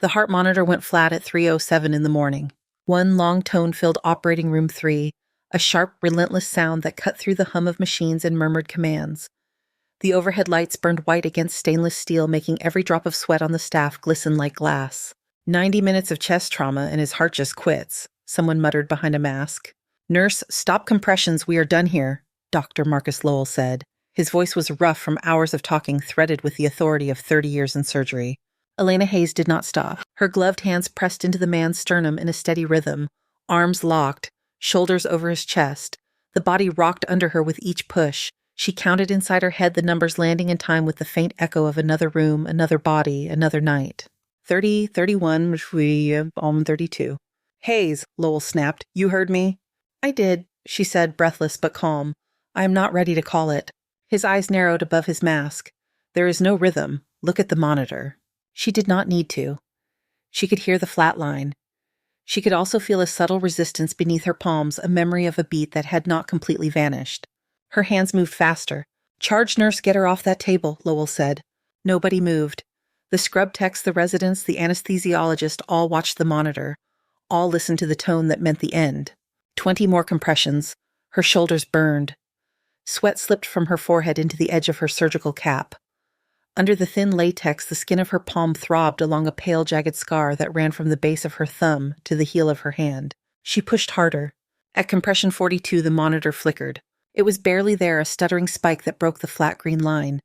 The heart monitor went flat at 3:07 in the morning. One long tone filled operating room 3, a sharp, relentless sound that cut through the hum of machines and murmured commands. The overhead lights burned white against stainless steel, making every drop of sweat on the staff glisten like glass. 90 minutes of chest trauma and his heart just quits, someone muttered behind a mask. Nurse, stop compressions, we are done here, Dr. Marcus Lowell said. His voice was rough from hours of talking, threaded with the authority of 30 years in surgery. Elena Hayes did not stop. Her gloved hands pressed into the man's sternum in a steady rhythm, arms locked, shoulders over his chest. The body rocked under her with each push. She counted inside her head, the numbers landing in time with the faint echo of another room, another body, another night. 30, 31, 32. Hayes, Lowell snapped. You heard me? I did, she said, breathless but calm. I am not ready to call it. His eyes narrowed above his mask. There is no rhythm. Look at the monitor. She did not need to. She could hear the flat line. She could also feel a subtle resistance beneath her palms, a memory of a beat that had not completely vanished. Her hands moved faster. Charge nurse, get her off that table, Lowell said. Nobody moved. The scrub techs, the residents, the anesthesiologist all watched the monitor. All listened to the tone that meant the end. 20 more compressions. Her shoulders burned. Sweat slipped from her forehead into the edge of her surgical cap. Under the thin latex, the skin of her palm throbbed along a pale, jagged scar that ran from the base of her thumb to the heel of her hand. She pushed harder. At compression 42, the monitor flickered. It was barely there, a stuttering spike that broke the flat green line.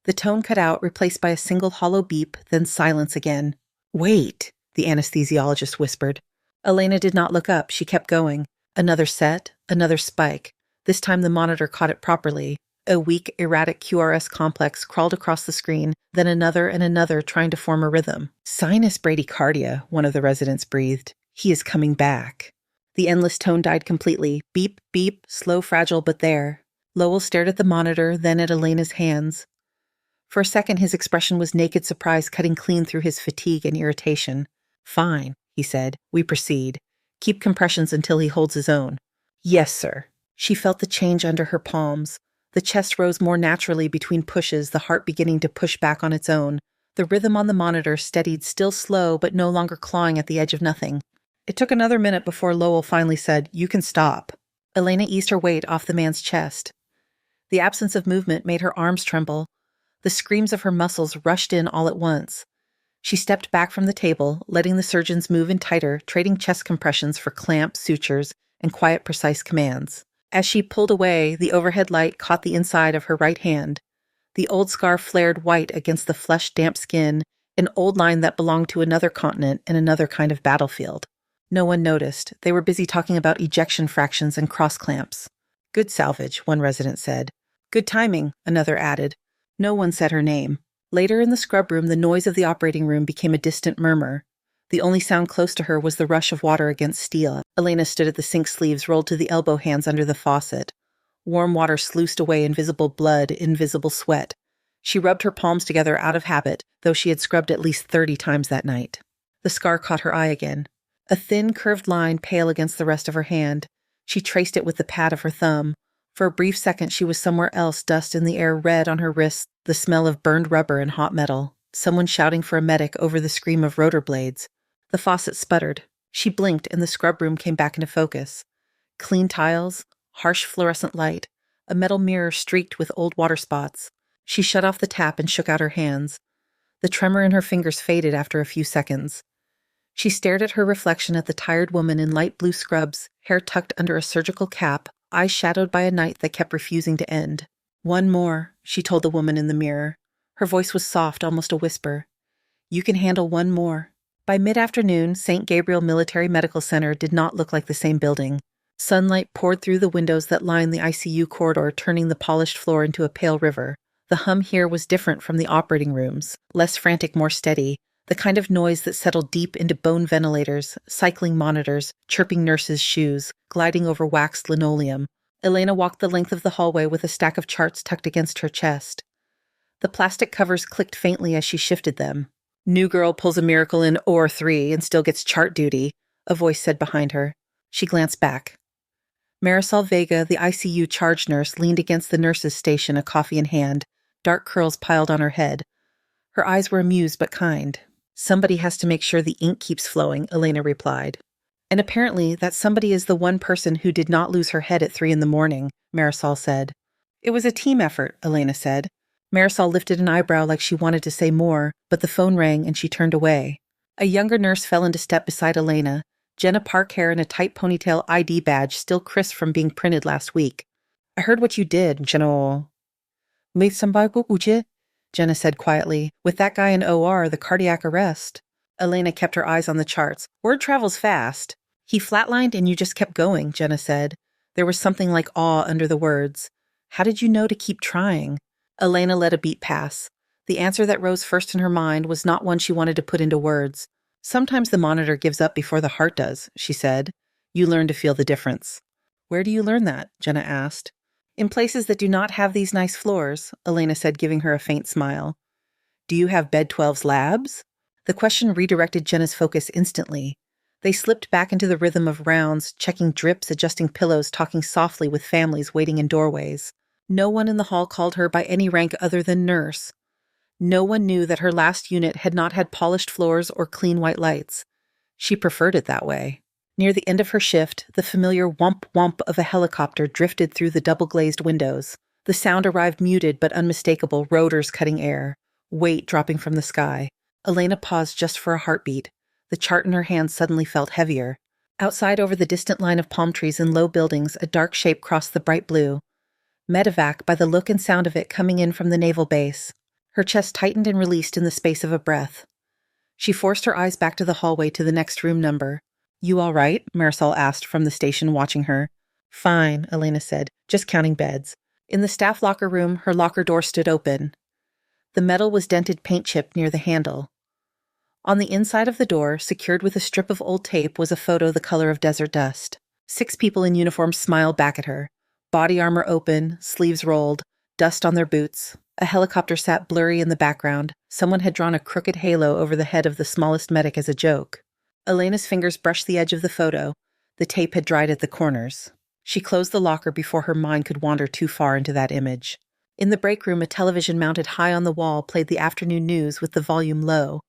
The tone cut out, replaced by a single hollow beep, then silence again. Wait, the anesthesiologist whispered. Elena did not look up. She kept going. Another set, another spike. This time the monitor caught it properly. A weak, erratic QRS complex crawled across the screen, then another and another, trying to form a rhythm. Sinus bradycardia, one of the residents breathed. He is coming back. The endless tone died completely. Beep, beep, slow, fragile, but there. Lowell stared at the monitor, then at Elena's hands. For a second, his expression was naked surprise, cutting clean through his fatigue and irritation. Fine, he said. We proceed. Keep compressions until he holds his own. Yes, sir. She felt the change under her palms. The chest rose more naturally between pushes, the heart beginning to push back on its own. The rhythm on the monitor steadied, still slow, but no longer clawing at the edge of nothing. It took another minute before Lowell finally said, You can stop. Elena eased her weight off the man's chest. The absence of movement made her arms tremble. The screams of her muscles rushed in all at once. She stepped back from the table, letting the surgeons move in tighter, trading chest compressions for clamps, sutures, and quiet, precise commands. As she pulled away, the overhead light caught the inside of her right hand. The old scar flared white against the flesh-damp skin, an old line that belonged to another continent and another kind of battlefield. No one noticed. They were busy talking about ejection fractions and cross-clamps. Good salvage, one resident said. Good timing, another added. No one said her name. Later in the scrub room, the noise of the operating room became a distant murmur. The only sound close to her was the rush of water against steel. Elena stood at the sink sleeves, rolled to the elbow hands under the faucet. Warm water sluiced away invisible blood, invisible sweat. She rubbed her palms together out of habit, though she had scrubbed at least 30 times that night. The scar caught her eye again. A thin, curved line pale against the rest of her hand. She traced it with the pad of her thumb. For a brief second, she was somewhere else, dust in the air, red on her wrists, the smell of burned rubber and hot metal. Someone shouting for a medic over the scream of rotor blades. The faucet sputtered. She blinked, and the scrub room came back into focus. Clean tiles, harsh fluorescent light, a metal mirror streaked with old water spots. She shut off the tap and shook out her hands. The tremor in her fingers faded after a few seconds. She stared at her reflection at the tired woman in light blue scrubs, hair tucked under a surgical cap, eyes shadowed by a night that kept refusing to end. One more, she told the woman in the mirror. Her voice was soft, almost a whisper. You can handle one more. By mid-afternoon, St. Gabriel Military Medical Center did not look like the same building. Sunlight poured through the windows that lined the ICU corridor, turning the polished floor into a pale river. The hum here was different from the operating rooms, less frantic, more steady, the kind of noise that settled deep into bone ventilators, cycling monitors, chirping nurses' shoes, gliding over waxed linoleum. Elena walked the length of the hallway with a stack of charts tucked against her chest. The plastic covers clicked faintly as she shifted them. New girl pulls a miracle in OR 3 and still gets chart duty, a voice said behind her. She glanced back. Marisol Vega, the ICU charge nurse, leaned against the nurse's station, a coffee in hand, dark curls piled on her head. Her eyes were amused but kind. Somebody has to make sure the ink keeps flowing, Elena replied. And apparently that somebody is the one person who did not lose her head at 3 a.m, Marisol said. It was a team effort, Elena said. Marisol lifted an eyebrow like she wanted to say more, but the phone rang and she turned away. A younger nurse fell into step beside Elena, Jenna Park hair and a tight ponytail ID badge still crisp from being printed last week. I heard what you did, Jenna. Jenna said quietly. With that guy in OR, the cardiac arrest. Elena kept her eyes on the charts. Word travels fast. He flatlined and you just kept going, Jenna said. There was something like awe under the words. How did you know to keep trying? Elena let a beat pass. The answer that rose first in her mind was not one she wanted to put into words. Sometimes the monitor gives up before the heart does, she said. You learn to feel the difference. Where do you learn that? Jenna asked. In places that do not have these nice floors, Elena said, giving her a faint smile. Do you have Bed 12's labs? The question redirected Jenna's focus instantly. They slipped back into the rhythm of rounds, checking drips, adjusting pillows, talking softly with families waiting in doorways. No one in the hall called her by any rank other than nurse. No one knew that her last unit had not had polished floors or clean white lights. She preferred it that way. Near the end of her shift, the familiar whomp-whomp of a helicopter drifted through the double-glazed windows. The sound arrived muted but unmistakable, rotors cutting air, weight dropping from the sky. Elena paused just for a heartbeat. The chart in her hand suddenly felt heavier. Outside, over the distant line of palm trees and low buildings, a dark shape crossed the bright blue. Medevac, by the look and sound of it coming in from the naval base. Her chest tightened and released in the space of a breath. She forced her eyes back to the hallway to the next room number. You all right? Marisol asked from the station, watching her. Fine, Elena said, just counting beds. In the staff locker room, her locker door stood open. The metal was dented paint chipped near the handle. On the inside of the door, secured with a strip of old tape, was a photo the color of desert dust. 6 people in uniform smiled back at her. Body armor open, sleeves rolled, dust on their boots. A helicopter sat blurry in the background. Someone had drawn a crooked halo over the head of the smallest medic as a joke. Elena's fingers brushed the edge of the photo. The tape had dried at the corners. She closed the locker before her mind could wander too far into that image. In the break room, a television mounted high on the wall played the afternoon news with the volume low.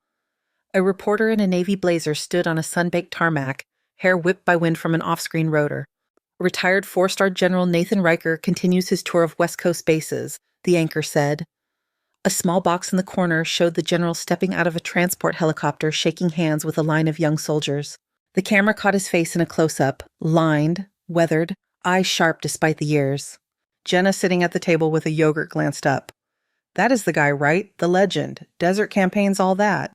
A reporter in a navy blazer stood on a sun-baked tarmac, hair whipped by wind from an off-screen rotor. Retired 4-star General Nathan Riker continues his tour of West Coast bases, the anchor said. A small box in the corner showed the general stepping out of a transport helicopter, shaking hands with a line of young soldiers. The camera caught his face in a close-up, lined, weathered, eyes sharp despite the years. Jenna, sitting at the table with a yogurt, glanced up. That is the guy, right? The legend. Desert campaigns, all that.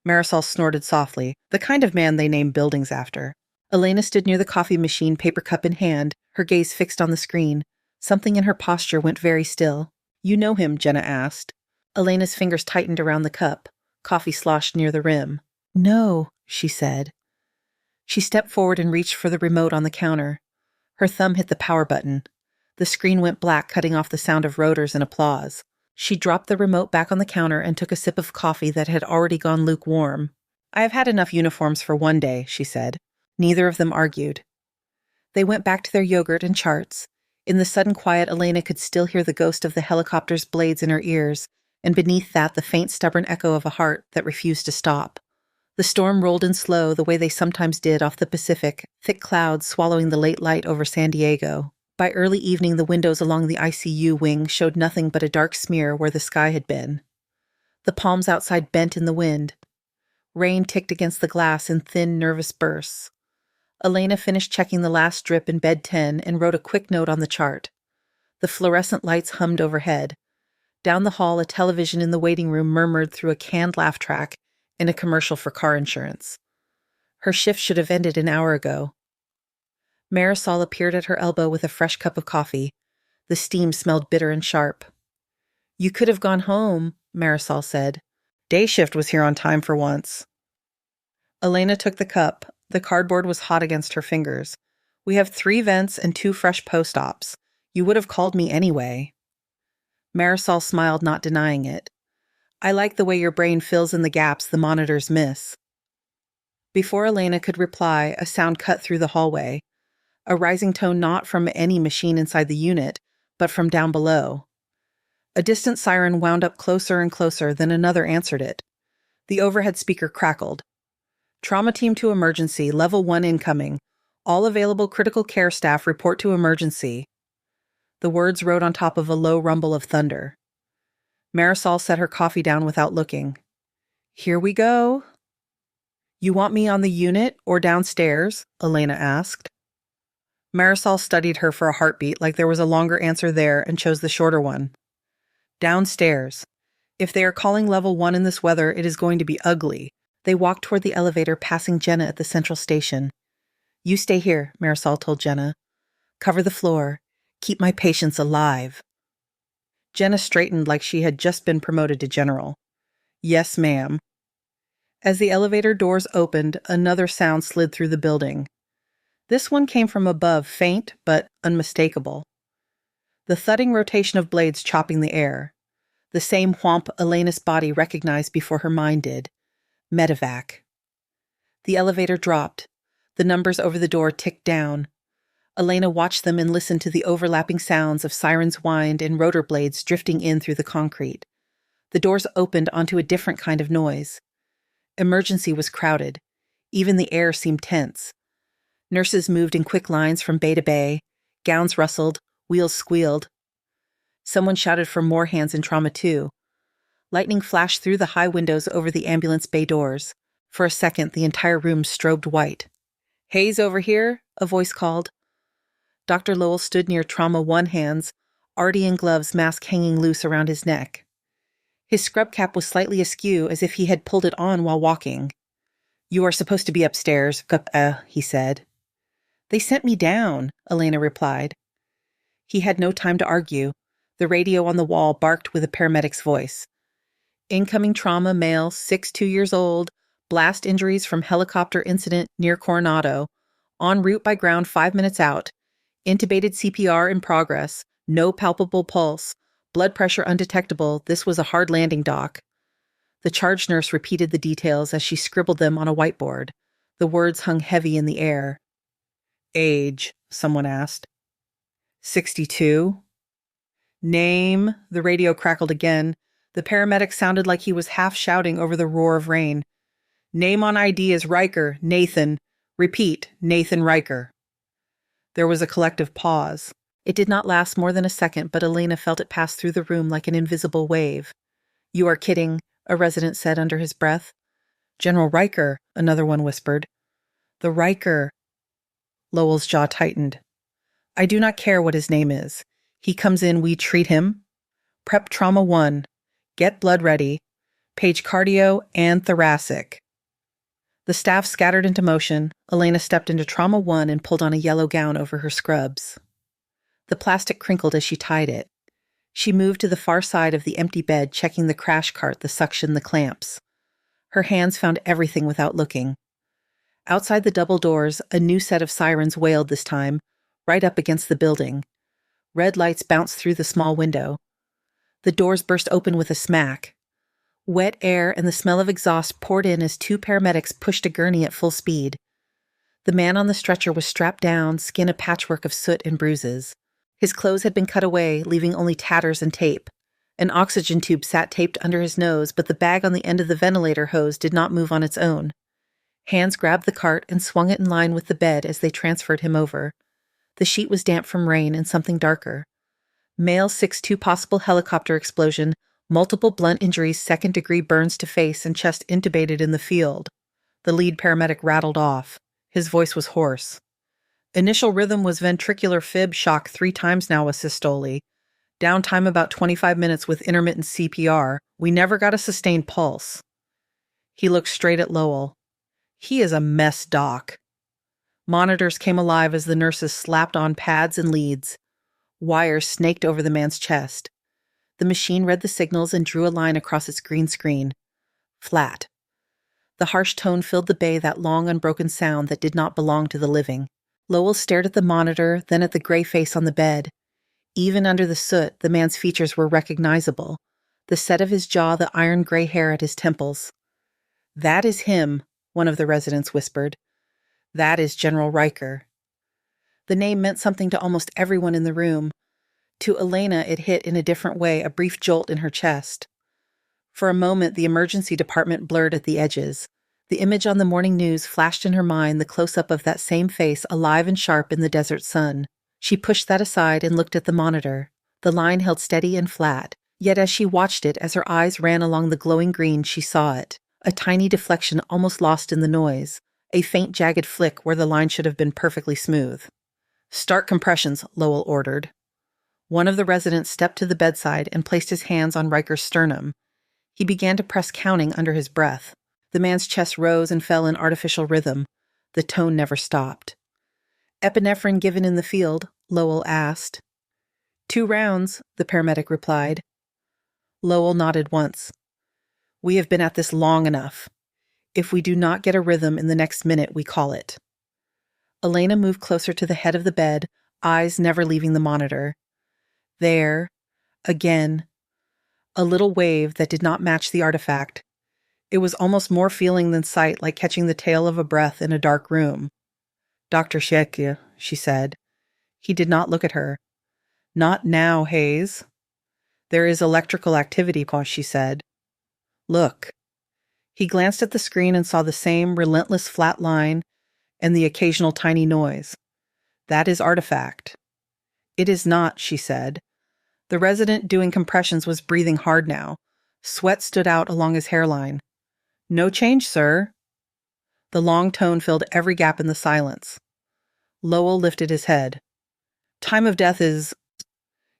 Marisol snorted softly, the kind of man they name buildings after. Elena stood near the coffee machine, paper cup in hand, her gaze fixed on the screen. Something in her posture went very still. You know him, Jenna asked. Elena's fingers tightened around the cup. Coffee sloshed near the rim. No, she said. She stepped forward and reached for the remote on the counter. Her thumb hit the power button. The screen went black, cutting off the sound of rotors and applause. She dropped the remote back on the counter and took a sip of coffee that had already gone lukewarm. I have had enough uniforms for one day, she said. Neither of them argued. They went back to their yogurt and charts. In the sudden quiet, Elena could still hear the ghost of the helicopter's blades in her ears, and beneath that the faint, stubborn echo of a heart that refused to stop. The storm rolled in slow, the way they sometimes did off the Pacific, thick clouds swallowing the late light over San Diego. By early evening, the windows along the ICU wing showed nothing but a dark smear where the sky had been. The palms outside bent in the wind. Rain ticked against the glass in thin, nervous bursts. Elena finished checking the last drip in bed 10 and wrote a quick note on the chart. The fluorescent lights hummed overhead. Down the hall, a television in the waiting room murmured through a canned laugh track and a commercial for car insurance. Her shift should have ended an hour ago. Marisol appeared at her elbow with a fresh cup of coffee. The steam smelled bitter and sharp. You could have gone home, Marisol said. Day shift was here on time for once. Elena took the cup. The cardboard was hot against her fingers. We have 3 vents and 2 fresh post-ops. You would have called me anyway. Marisol smiled, not denying it. I like the way your brain fills in the gaps the monitors miss. Before Elena could reply, a sound cut through the hallway. A rising tone not from any machine inside the unit, but from down below. A distant siren wound up closer and closer, then another answered it. The overhead speaker crackled. Trauma team to emergency, level 1 incoming. All available critical care staff report to emergency. The words rode on top of a low rumble of thunder. Marisol set her coffee down without looking. Here we go. You want me on the unit or downstairs? Elena asked. Marisol studied her for a heartbeat like there was a longer answer there and chose the shorter one. Downstairs. If they are calling level 1 in this weather, it is going to be ugly. They walked toward the elevator, passing Jenna at the central station. You stay here, Marisol told Jenna. Cover the floor. Keep my patients alive. Jenna straightened like she had just been promoted to general. Yes, ma'am. As the elevator doors opened, another sound slid through the building. This one came from above, faint but unmistakable. The thudding rotation of blades chopping the air. The same whomp Elena's body recognized before her mind did. Medevac. The elevator dropped. The numbers over the door ticked down. Elena watched them and listened to the overlapping sounds of sirens whined and rotor blades drifting in through the concrete. The doors opened onto a different kind of noise. Emergency was crowded. Even the air seemed tense. Nurses moved in quick lines from bay to bay. Gowns rustled. Wheels squealed. Someone shouted for more hands in trauma too. Lightning flashed through the high windows over the ambulance bay doors. For a second, the entire room strobed white. Hayes over here, a voice called. Dr. Lowell stood near Trauma 1 hands, Artie in gloves, mask hanging loose around his neck. His scrub cap was slightly askew, as if he had pulled it on while walking. You are supposed to be upstairs, he said. They sent me down, Elena replied. He had no time to argue. The radio on the wall barked with a paramedic's voice. Incoming trauma male, 6'2" years old, blast injuries from helicopter incident near Coronado, en route by ground 5 minutes out, intubated CPR in progress, no palpable pulse, blood pressure undetectable. This was a hard landing, doc. The charge nurse repeated the details as she scribbled them on a whiteboard. The words hung heavy in the air. Age, someone asked. 62. Name, the radio crackled again. The paramedic sounded like he was half shouting over the roar of rain. Name on ID is Riker, Nathan. Repeat, Nathan Riker. There was a collective pause. It did not last more than a second, but Elena felt it pass through the room like an invisible wave. You are kidding, a resident said under his breath. General Riker, another one whispered. The Riker. Lowell's jaw tightened. I do not care what his name is. He comes in, we treat him. Prep Trauma 1. Get blood ready. Page cardio and thoracic. The staff scattered into motion. Elena stepped into Trauma 1 and pulled on a yellow gown over her scrubs. The plastic crinkled as she tied it. She moved to the far side of the empty bed, checking the crash cart, the suction, the clamps. Her hands found everything without looking. Outside the double doors, a new set of sirens wailed this time, right up against the building. Red lights bounced through the small window. The doors burst open with a smack. Wet air and the smell of exhaust poured in as 2 paramedics pushed a gurney at full speed. The man on the stretcher was strapped down, skin a patchwork of soot and bruises. His clothes had been cut away, leaving only tatters and tape. An oxygen tube sat taped under his nose, but the bag on the end of the ventilator hose did not move on its own. Hands grabbed the cart and swung it in line with the bed as they transferred him over. The sheet was damp from rain and something darker. Male 6'2" possible helicopter explosion, multiple blunt injuries, second-degree burns to face and chest intubated in the field. The lead paramedic rattled off. His voice was hoarse. Initial rhythm was ventricular fib shock 3 times now with systole. Downtime about 25 minutes with intermittent CPR. We never got a sustained pulse. He looked straight at Lowell. He is a mess, doc. Monitors came alive as the nurses slapped on pads and leads. Wires snaked over the man's chest. The machine read the signals and drew a line across its green screen. Flat. The harsh tone filled the bay, that long, unbroken sound that did not belong to the living. Lowell stared at the monitor, then at the gray face on the bed. Even under the soot, the man's features were recognizable. The set of his jaw, the iron gray hair at his temples. That is him, one of the residents whispered. That is General Riker. The name meant something to almost everyone in the room. To Elena, it hit in a different way, a brief jolt in her chest. For a moment, the emergency department blurred at the edges. The image on the morning news flashed in her mind, the close-up of that same face, alive and sharp in the desert sun. She pushed that aside and looked at the monitor. The line held steady and flat, yet as she watched it, as her eyes ran along the glowing green, she saw it. A tiny deflection almost lost in the noise. A faint, jagged flick where the line should have been perfectly smooth. "Start compressions," Lowell ordered. One of the residents stepped to the bedside and placed his hands on Riker's sternum. He began to press, counting under his breath. The man's chest rose and fell in artificial rhythm. The tone never stopped. "Epinephrine given in the field?" Lowell asked. 2 rounds, the paramedic replied. Lowell nodded once. "We have been at this long enough. If we do not get a rhythm in the next minute, we call it." Elena moved closer to the head of the bed, eyes never leaving the monitor. There, again, a little wave that did not match the artifact. It was almost more feeling than sight, like catching the tail of a breath in a dark room. "Dr. Shekya," she said. He did not look at her. "Not now, Hayes." "There is electrical activity," she said. "Look." He glanced at the screen and saw the same relentless flat line and the occasional tiny noise. "That is artifact." "It is not," she said. The resident doing compressions was breathing hard now. Sweat stood out along his hairline. "No change, sir." The long tone filled every gap in the silence. Lowell lifted his head. "Time of death is—"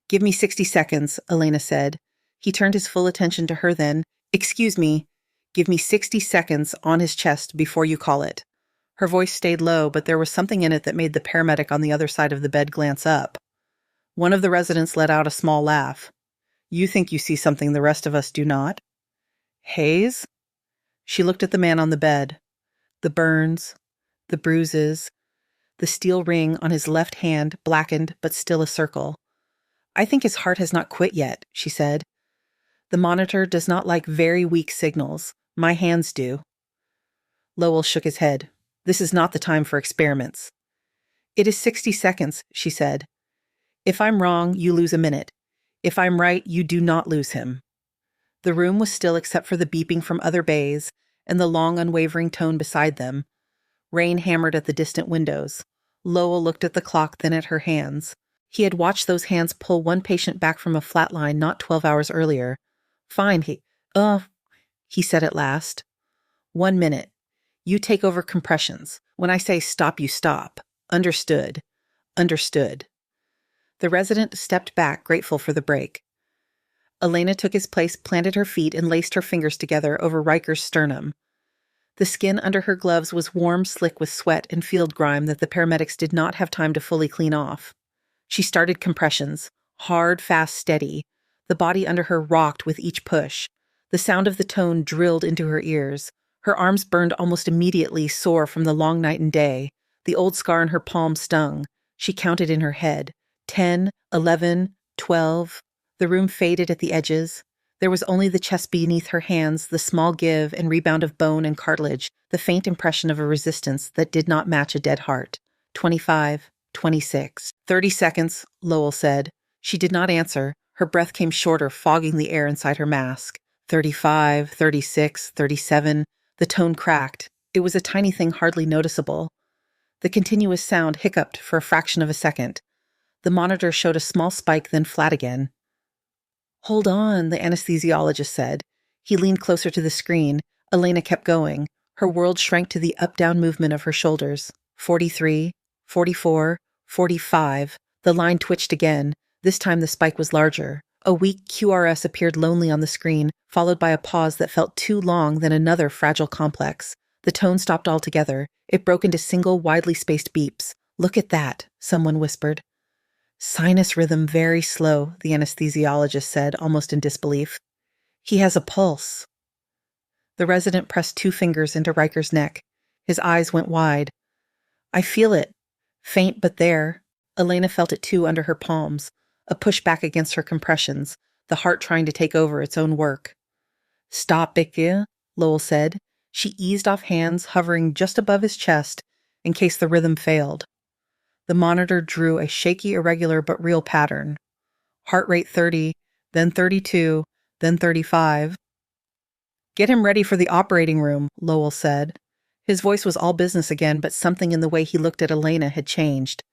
"Give me 60 seconds, Elena said. He turned his full attention to her then. "Excuse me. Give me 60 seconds on his chest before you call it." Her voice stayed low, but there was something in it that made the paramedic on the other side of the bed glance up. One of the residents let out a small laugh. "You think you see something the rest of us do not?" "Hayes?" She looked at the man on the bed. The burns, the bruises, the steel ring on his left hand, blackened but still a circle. "I think his heart has not quit yet," she said. "The monitor does not like very weak signals. My hands do." Lowell shook his head. "This is not the time for experiments." "It is 60 seconds, she said. "If I'm wrong, you lose a minute. If I'm right, you do not lose him." The room was still except for the beeping from other bays and the long, unwavering tone beside them. Rain hammered at the distant windows. Lowell looked at the clock, then at her hands. He had watched those hands pull one patient back from a flatline not 12 hours earlier. "Fine, he said at last. 1 minute. You take over compressions. When I say stop, you stop. Understood. Understood." The resident stepped back, grateful for the break. Elena took his place, planted her feet, and laced her fingers together over Riker's sternum. The skin under her gloves was warm, slick with sweat and field grime that the paramedics did not have time to fully clean off. She started compressions, hard, fast, steady. The body under her rocked with each push. The sound of the tone drilled into her ears. Her arms burned almost immediately, sore from the long night and day. The old scar in her palm stung. She counted in her head. 10, 11, 12. The room faded at the edges. There was only the chest beneath her hands, the small give and rebound of bone and cartilage, the faint impression of a resistance that did not match a dead heart. 25, 26. 30 seconds, Lowell said. She did not answer. Her breath came shorter, fogging the air inside her mask. 35, 36, 37. The tone cracked. It was a tiny thing hardly noticeable. The continuous sound hiccuped for a fraction of a second. The monitor showed a small spike, then flat again. "Hold on," the anesthesiologist said. He leaned closer to the screen. Elena kept going. Her world shrank to the up-down movement of her shoulders. 43, 44, 45. The line twitched again. This time the spike was larger. A weak QRS appeared lonely on the screen, followed by a pause that felt too long, then another fragile complex. The tone stopped altogether. It broke into single, widely spaced beeps. "Look at that," someone whispered. "Sinus rhythm very slow," the anesthesiologist said, almost in disbelief. "He has a pulse." The resident pressed 2 fingers into Riker's neck. His eyes went wide. "I feel it. Faint, but there." Elena felt it too under her palms, a pushback against her compressions, the heart trying to take over its own work. "Stop, Ikea," Lowell said. She eased off hands, hovering just above his chest in case the rhythm failed. The monitor drew a shaky, irregular but real pattern. Heart rate 30, then 32, then 35. Get him ready for the operating room, Lowell said. His voice was all business again, but something in the way he looked at Elena had changed.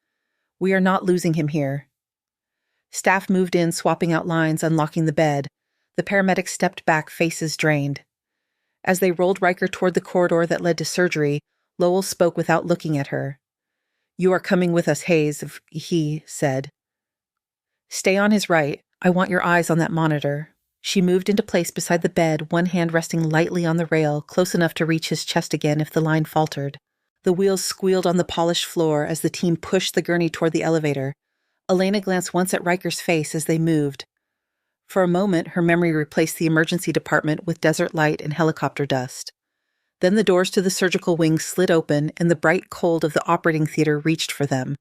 We are not losing him here. Staff moved in, swapping out lines, unlocking the bed. The paramedics stepped back, faces drained. As they rolled Riker toward the corridor that led to surgery, Lowell spoke without looking at her. You are coming with us, Hayes, he said. Stay on his right. I want your eyes on that monitor. She moved into place beside the bed, one hand resting lightly on the rail, close enough to reach his chest again if the line faltered. The wheels squealed on the polished floor as the team pushed the gurney toward the elevator. Elena glanced once at Riker's face as they moved. For a moment, her memory replaced the emergency department with desert light and helicopter dust. Then the doors to the surgical wing slid open, and the bright cold of the operating theater reached for them.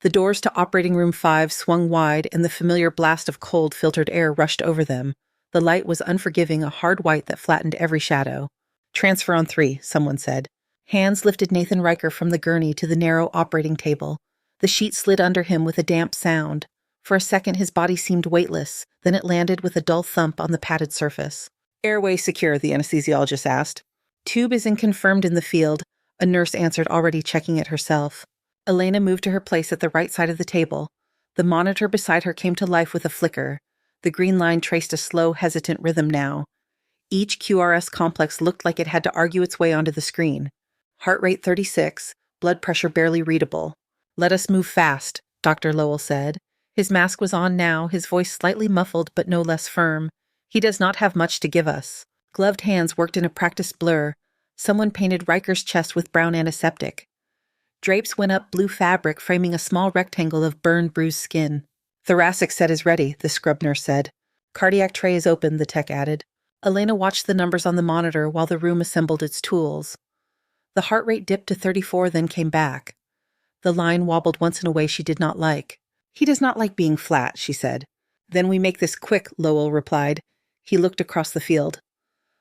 The doors to Operating Room 5 swung wide, and the familiar blast of cold, filtered air rushed over them. The light was unforgiving, a hard white that flattened every shadow. Transfer on 3, someone said. Hands lifted Nathan Riker from the gurney to the narrow operating table. The sheet slid under him with a damp sound. For a second, his body seemed weightless. Then it landed with a dull thump on the padded surface. Airway secure, the anesthesiologist asked. Tube isn't confirmed in the field, a nurse answered, already checking it herself. Elena moved to her place at the right side of the table. The monitor beside her came to life with a flicker. The green line traced a slow, hesitant rhythm now. Each QRS complex looked like it had to argue its way onto the screen. Heart rate 36, blood pressure barely readable. Let us move fast, Dr. Lowell said. His mask was on now, his voice slightly muffled but no less firm. He does not have much to give us. Gloved hands worked in a practiced blur. Someone painted Riker's chest with brown antiseptic. Drapes went up blue fabric, framing a small rectangle of burned, bruised skin. Thoracic set is ready, the scrub nurse said. Cardiac tray is open, the tech added. Elena watched the numbers on the monitor while the room assembled its tools. The heart rate dipped to 34, then came back. The line wobbled once in a way she did not like. He does not like being flat, she said. Then we make this quick, Lowell replied. He looked across the field.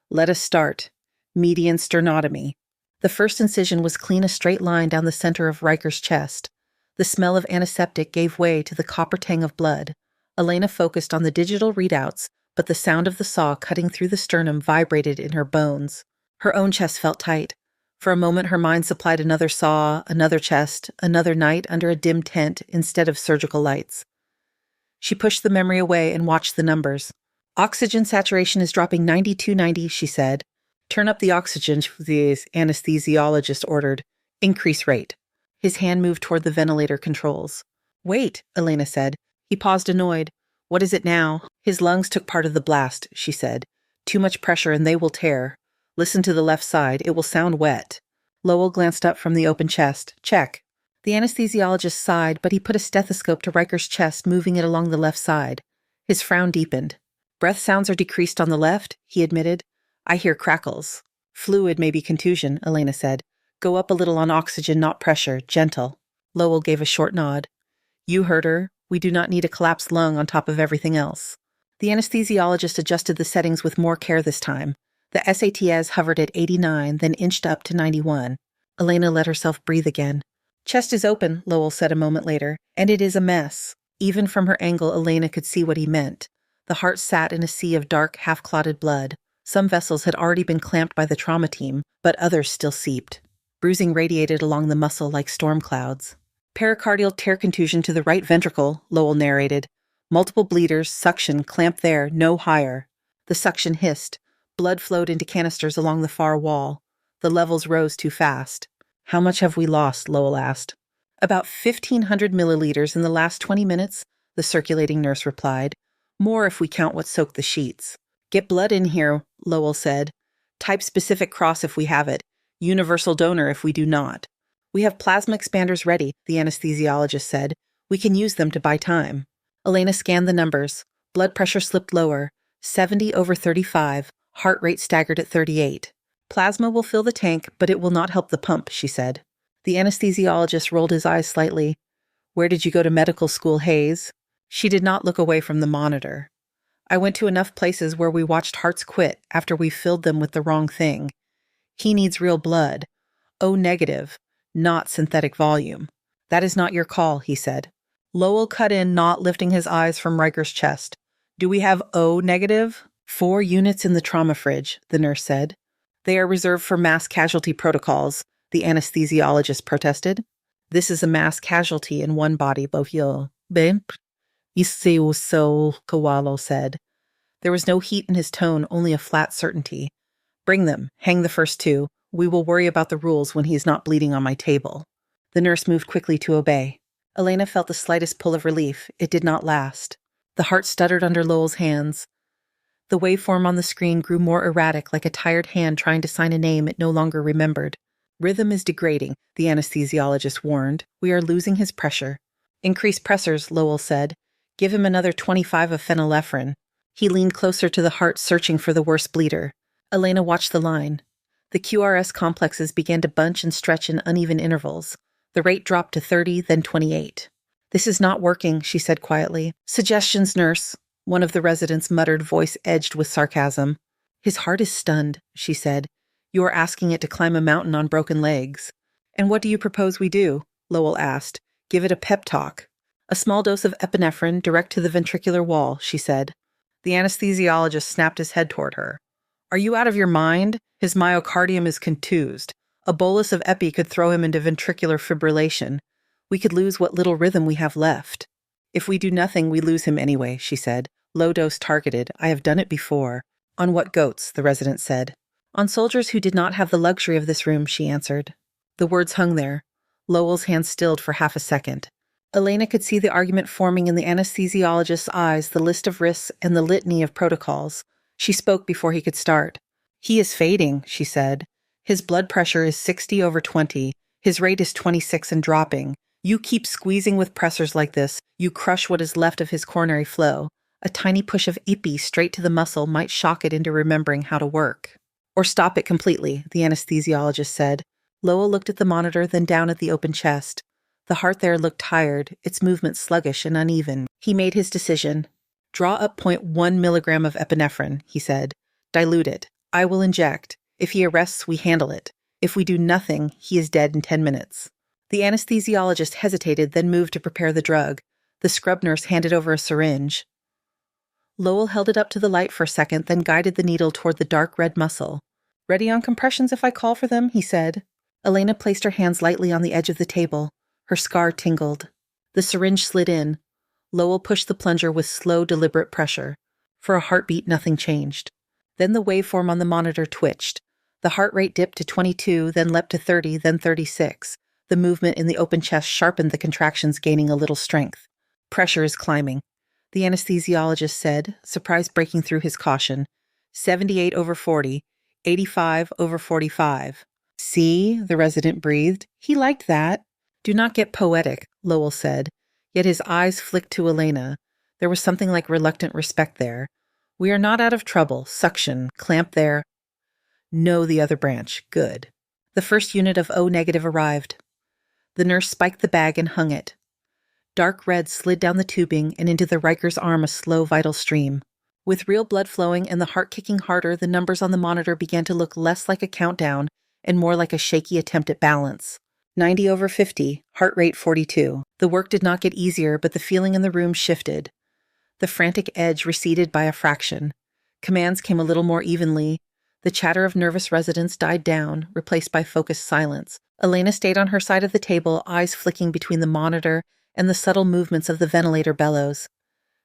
Let us start. Median sternotomy. The first incision was clean, a straight line down the center of Riker's chest. The smell of antiseptic gave way to the copper tang of blood. Elena focused on the digital readouts, but the sound of the saw cutting through the sternum vibrated in her bones. Her own chest felt tight. For a moment, her mind supplied another saw, another chest, another night under a dim tent instead of surgical lights. She pushed the memory away and watched the numbers. Oxygen saturation is dropping 9290, she said. Turn up the oxygen, the anesthesiologist ordered. Increase rate. His hand moved toward the ventilator controls. Wait, Elena said. He paused, annoyed. What is it now? His lungs took part of the blast, she said. Too much pressure and they will tear. Listen to the left side. It will sound wet. Lowell glanced up from the open chest. Check. The anesthesiologist sighed, but he put a stethoscope to Riker's chest, moving it along the left side. His frown deepened. Breath sounds are decreased on the left, he admitted. I hear crackles. Fluid may be contusion, Elena said. Go up a little on oxygen, not pressure. Gentle. Lowell gave a short nod. You heard her. We do not need a collapsed lung on top of everything else. The anesthesiologist adjusted the settings with more care this time. The SATS hovered at 89, then inched up to 91. Elena let herself breathe again. Chest is open, Lowell said a moment later, and it is a mess. Even from her angle, Elena could see what he meant. The heart sat in a sea of dark, half-clotted blood. Some vessels had already been clamped by the trauma team, but others still seeped. Bruising radiated along the muscle like storm clouds. Pericardial tear contusion to the right ventricle, Lowell narrated. Multiple bleeders, suction, clamp there, no higher. The suction hissed. Blood flowed into canisters along the far wall. The levels rose too fast. How much have we lost? Lowell asked. About 1,500 milliliters in the last 20 minutes, the circulating nurse replied. More if we count what soaked the sheets. Get blood in here, Lowell said. Type-specific cross if we have it. Universal donor if we do not. We have plasma expanders ready, the anesthesiologist said. We can use them to buy time. Elena scanned the numbers. Blood pressure slipped lower. 70/35. Heart rate staggered at 38. Plasma will fill the tank, but it will not help the pump, she said. The anesthesiologist rolled his eyes slightly. Where did you go to medical school, Hayes? She did not look away from the monitor. I went to enough places where we watched hearts quit after we filled them with the wrong thing. He needs real blood. O negative, not synthetic volume. That is not your call, he said. Lowell cut in, not lifting his eyes from Riker's chest. Do we have O negative? 4 units in the trauma fridge, the nurse said. They are reserved for mass casualty protocols, the anesthesiologist protested. This is a mass casualty in one body, Bohio. Bemp. Iseu so, Kawalo said. There was no heat in his tone, only a flat certainty. Bring them. Hang the first 2. We will worry about the rules when he is not bleeding on my table. The nurse moved quickly to obey. Elena felt the slightest pull of relief. It did not last. The heart stuttered under Lowell's hands. The waveform on the screen grew more erratic, like a tired hand trying to sign a name it no longer remembered. Rhythm is degrading, the anesthesiologist warned. We are losing his pressure. Increase pressors, Lowell said. Give him another 25 of phenylephrine. He leaned closer to the heart, searching for the worst bleeder. Elena watched the line. The QRS complexes began to bunch and stretch in uneven intervals. The rate dropped to 30, then 28. This is not working, she said quietly. Suggestions, nurse. One of the residents' muttered, voice edged with sarcasm. His heart is stunned, she said. You are asking it to climb a mountain on broken legs. And what do you propose we do? Lowell asked. Give it a pep talk. A small dose of epinephrine direct to the ventricular wall, she said. The anesthesiologist snapped his head toward her. Are you out of your mind? His myocardium is contused. A bolus of epi could throw him into ventricular fibrillation. We could lose what little rhythm we have left. If we do nothing, we lose him anyway, she said. Low dose targeted. I have done it before. On what goats? The resident said. On soldiers who did not have the luxury of this room, she answered. The words hung there. Lowell's hand stilled for half a second. Elena could see the argument forming in the anesthesiologist's eyes, the list of risks and the litany of protocols. She spoke before he could start. He is fading, she said. His blood pressure is 60/20. His rate is 26 and dropping. You keep squeezing with pressors like this, you crush what is left of his coronary flow. A tiny push of epi straight to the muscle might shock it into remembering how to work. Or stop it completely, the anesthesiologist said. Lowell looked at the monitor, then down at the open chest. The heart there looked tired, its movement sluggish and uneven. He made his decision. Draw up 0.1 milligram of epinephrine, he said. Dilute it. I will inject. If he arrests, we handle it. If we do nothing, he is dead in 10 minutes. The anesthesiologist hesitated, then moved to prepare the drug. The scrub nurse handed over a syringe. Lowell held it up to the light for a second, then guided the needle toward the dark red muscle. Ready on compressions if I call for them, he said. Elena placed her hands lightly on the edge of the table. Her scar tingled. The syringe slid in. Lowell pushed the plunger with slow, deliberate pressure. For a heartbeat, nothing changed. Then the waveform on the monitor twitched. The heart rate dipped to 22, then leapt to 30, then 36. The movement in the open chest sharpened the contractions, gaining a little strength. Pressure is climbing, the anesthesiologist said, surprise breaking through his caution. 78/40, 85/45. See, the resident breathed. He liked that. Do not get poetic, Lowell said, yet his eyes flicked to Elena. There was something like reluctant respect there. We are not out of trouble. Suction. Clamp there. No, the other branch. Good. The first unit of O negative arrived. The nurse spiked the bag and hung it. Dark red slid down the tubing and into the Riker's arm, a slow, vital stream. With real blood flowing and the heart kicking harder, the numbers on the monitor began to look less like a countdown and more like a shaky attempt at balance. 90/50, heart rate 42. The work did not get easier, but the feeling in the room shifted. The frantic edge receded by a fraction. Commands came a little more evenly. The chatter of nervous residents died down, replaced by focused silence. Elena stayed on her side of the table, eyes flicking between the monitor and the subtle movements of the ventilator bellows.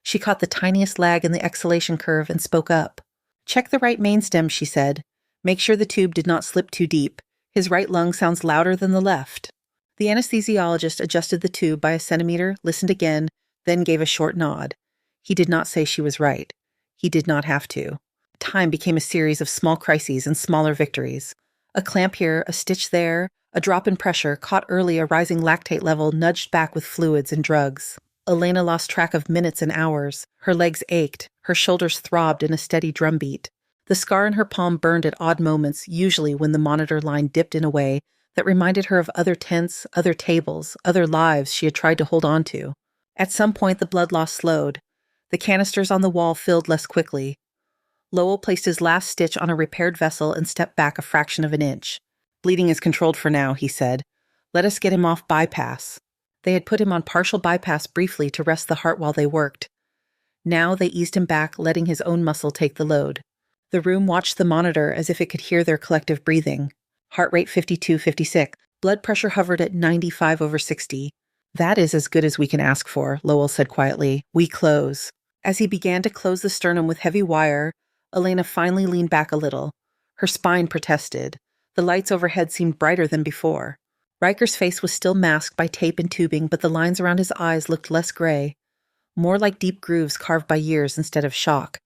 She caught the tiniest lag in the exhalation curve and spoke up. Check the right mainstem, she said. Make sure the tube did not slip too deep. His right lung sounds louder than the left. The anesthesiologist adjusted the tube by a centimeter, listened again, then gave a short nod. He did not say she was right. He did not have to. Time became a series of small crises and smaller victories. A clamp here, a stitch there, a drop in pressure, caught early a rising lactate level, nudged back with fluids and drugs. Elena lost track of minutes and hours. Her legs ached. Her shoulders throbbed in a steady drumbeat. The scar in her palm burned at odd moments, usually when the monitor line dipped in a way that reminded her of other tents, other tables, other lives she had tried to hold on to. At some point, the blood loss slowed. The canisters on the wall filled less quickly. Lowell placed his last stitch on a repaired vessel and stepped back a fraction of an inch. Bleeding is controlled for now, he said. Let us get him off bypass. They had put him on partial bypass briefly to rest the heart while they worked. Now they eased him back, letting his own muscle take the load. The room watched the monitor as if it could hear their collective breathing. Heart rate 52-56. Blood pressure hovered at 95/60. That is as good as we can ask for, Lowell said quietly. We close. As he began to close the sternum with heavy wire, Elena finally leaned back a little. Her spine protested. The lights overhead seemed brighter than before. Riker's face was still masked by tape and tubing, but the lines around his eyes looked less gray, more like deep grooves carved by years instead of shock.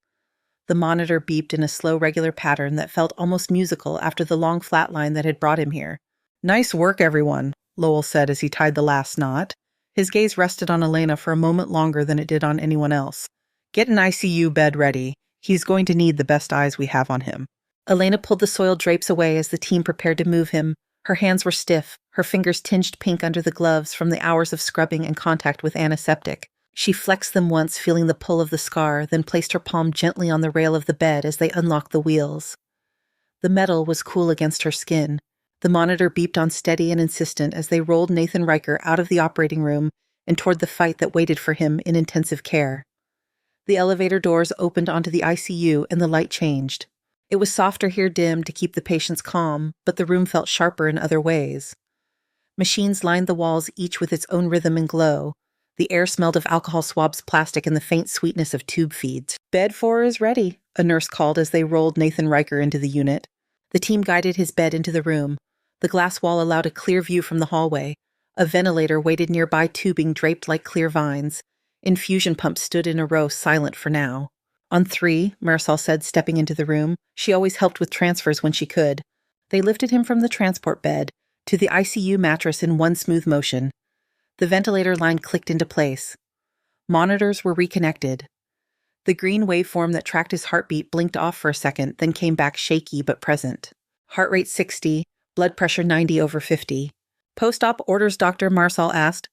The monitor beeped in a slow, regular pattern that felt almost musical after the long flat line that had brought him here. Nice work, everyone, Lowell said as he tied the last knot. His gaze rested on Elena for a moment longer than it did on anyone else. Get an ICU bed ready. He's going to need the best eyes we have on him. Elena pulled the soiled drapes away as the team prepared to move him. Her hands were stiff, her fingers tinged pink under the gloves from the hours of scrubbing and contact with antiseptic. She flexed them once, feeling the pull of the scar, then placed her palm gently on the rail of the bed as they unlocked the wheels. The metal was cool against her skin. The monitor beeped on steady and insistent as they rolled Nathan Riker out of the operating room and toward the fight that waited for him in intensive care. The elevator doors opened onto the ICU and the light changed. It was softer here, dim, to keep the patients calm, but the room felt sharper in other ways. Machines lined the walls, each with its own rhythm and glow. The air smelled of alcohol swabs, plastic, and the faint sweetness of tube feeds. Bed 4 is ready, a nurse called as they rolled Nathan Riker into the unit. The team guided his bed into the room. The glass wall allowed a clear view from the hallway. A ventilator waited nearby, tubing draped like clear vines. Infusion pumps stood in a row, silent for now. On 3, Marisol said, stepping into the room. She always helped with transfers when she could. They lifted him from the transport bed to the ICU mattress in one smooth motion. The ventilator line clicked into place. Monitors were reconnected. The green waveform that tracked his heartbeat blinked off for a second, then came back shaky but present. Heart rate 60, blood pressure 90/50. Post-op orders, Dr. Marsal asked.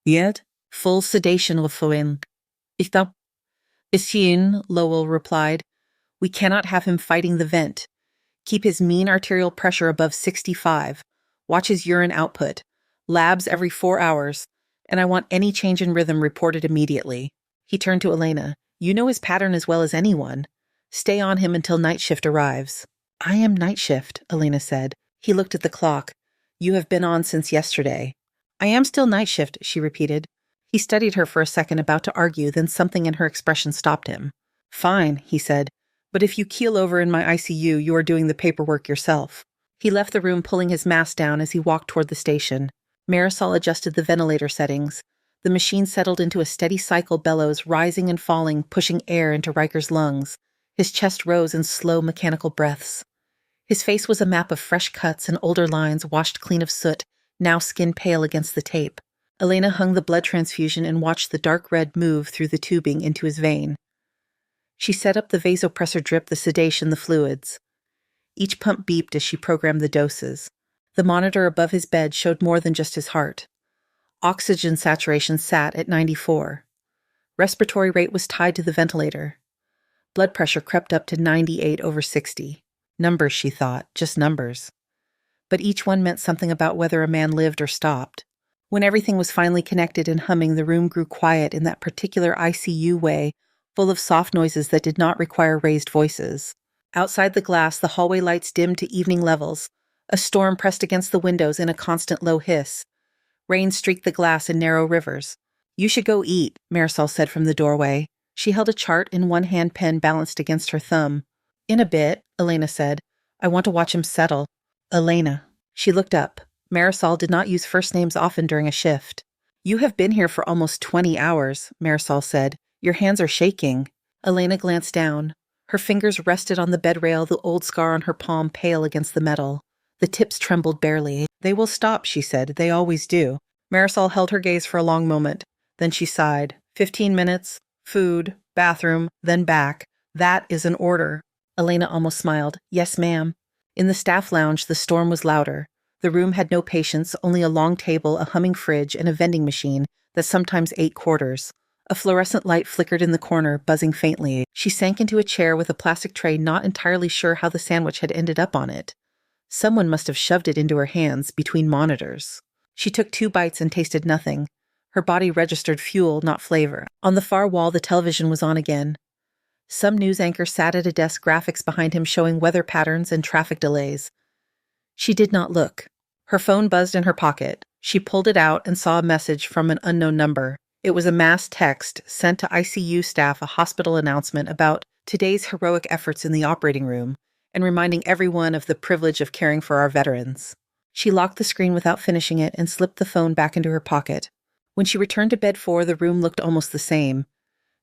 Yet, full sedation will flow. Isin, Lowell replied. We cannot have him fighting the vent. Keep his mean arterial pressure above 65. Watch his urine output. Labs every 4 hours. And I want any change in rhythm reported immediately. He turned to Elena. You know his pattern as well as anyone. Stay on him until night shift arrives. I am night shift, Elena said. He looked at the clock. You have been on since yesterday. I am still night shift, she repeated. He studied her for a second, about to argue, then something in her expression stopped him. Fine, he said, but if you keel over in my ICU, you are doing the paperwork yourself. He left the room, pulling his mask down as he walked toward the station. Marisol adjusted the ventilator settings. The machine settled into a steady cycle, bellows rising and falling, pushing air into Riker's lungs. His chest rose in slow mechanical breaths. His face was a map of fresh cuts and older lines washed clean of soot, now skin pale against the tape. Elena hung the blood transfusion and watched the dark red move through the tubing into his vein. She set up the vasopressor drip, the sedation, the fluids. Each pump beeped as she programmed the doses. The monitor above his bed showed more than just his heart. Oxygen saturation sat at 94. Respiratory rate was tied to the ventilator. Blood pressure crept up to 98/60. Numbers, she thought, just numbers. But each one meant something about whether a man lived or stopped. When everything was finally connected and humming, the room grew quiet in that particular ICU way, full of soft noises that did not require raised voices. Outside the glass, the hallway lights dimmed to evening levels. A storm pressed against the windows in a constant low hiss. Rain streaked the glass in narrow rivers. You should go eat, Marisol said from the doorway. She held a chart in one hand, pen balanced against her thumb. In a bit, Elena said. I want to watch him settle. Elena. She looked up. Marisol did not use first names often during a shift. You have been here for almost 20 hours, Marisol said. Your hands are shaking. Elena glanced down. Her fingers rested on the bed rail, the old scar on her palm pale against the metal. The tips trembled barely. They will stop, she said. They always do. Marisol held her gaze for a long moment. Then she sighed. 15 minutes, food, bathroom, then back. That is an order. Elena almost smiled. Yes, ma'am. In the staff lounge, the storm was louder. The room had no patients, only a long table, a humming fridge, and a vending machine that sometimes ate quarters. A fluorescent light flickered in the corner, buzzing faintly. She sank into a chair with a plastic tray, not entirely sure how the sandwich had ended up on it. Someone must have shoved it into her hands, between monitors. She took 2 bites and tasted nothing. Her body registered fuel, not flavor. On the far wall, the television was on again. Some news anchor sat at a desk, graphics behind him showing weather patterns and traffic delays. She did not look. Her phone buzzed in her pocket. She pulled it out and saw a message from an unknown number. It was a mass text sent to ICU staff, a hospital announcement about today's heroic efforts in the operating room, and reminding everyone of the privilege of caring for our veterans. She locked the screen without finishing it and slipped the phone back into her pocket. When she returned to bed the room looked almost the same.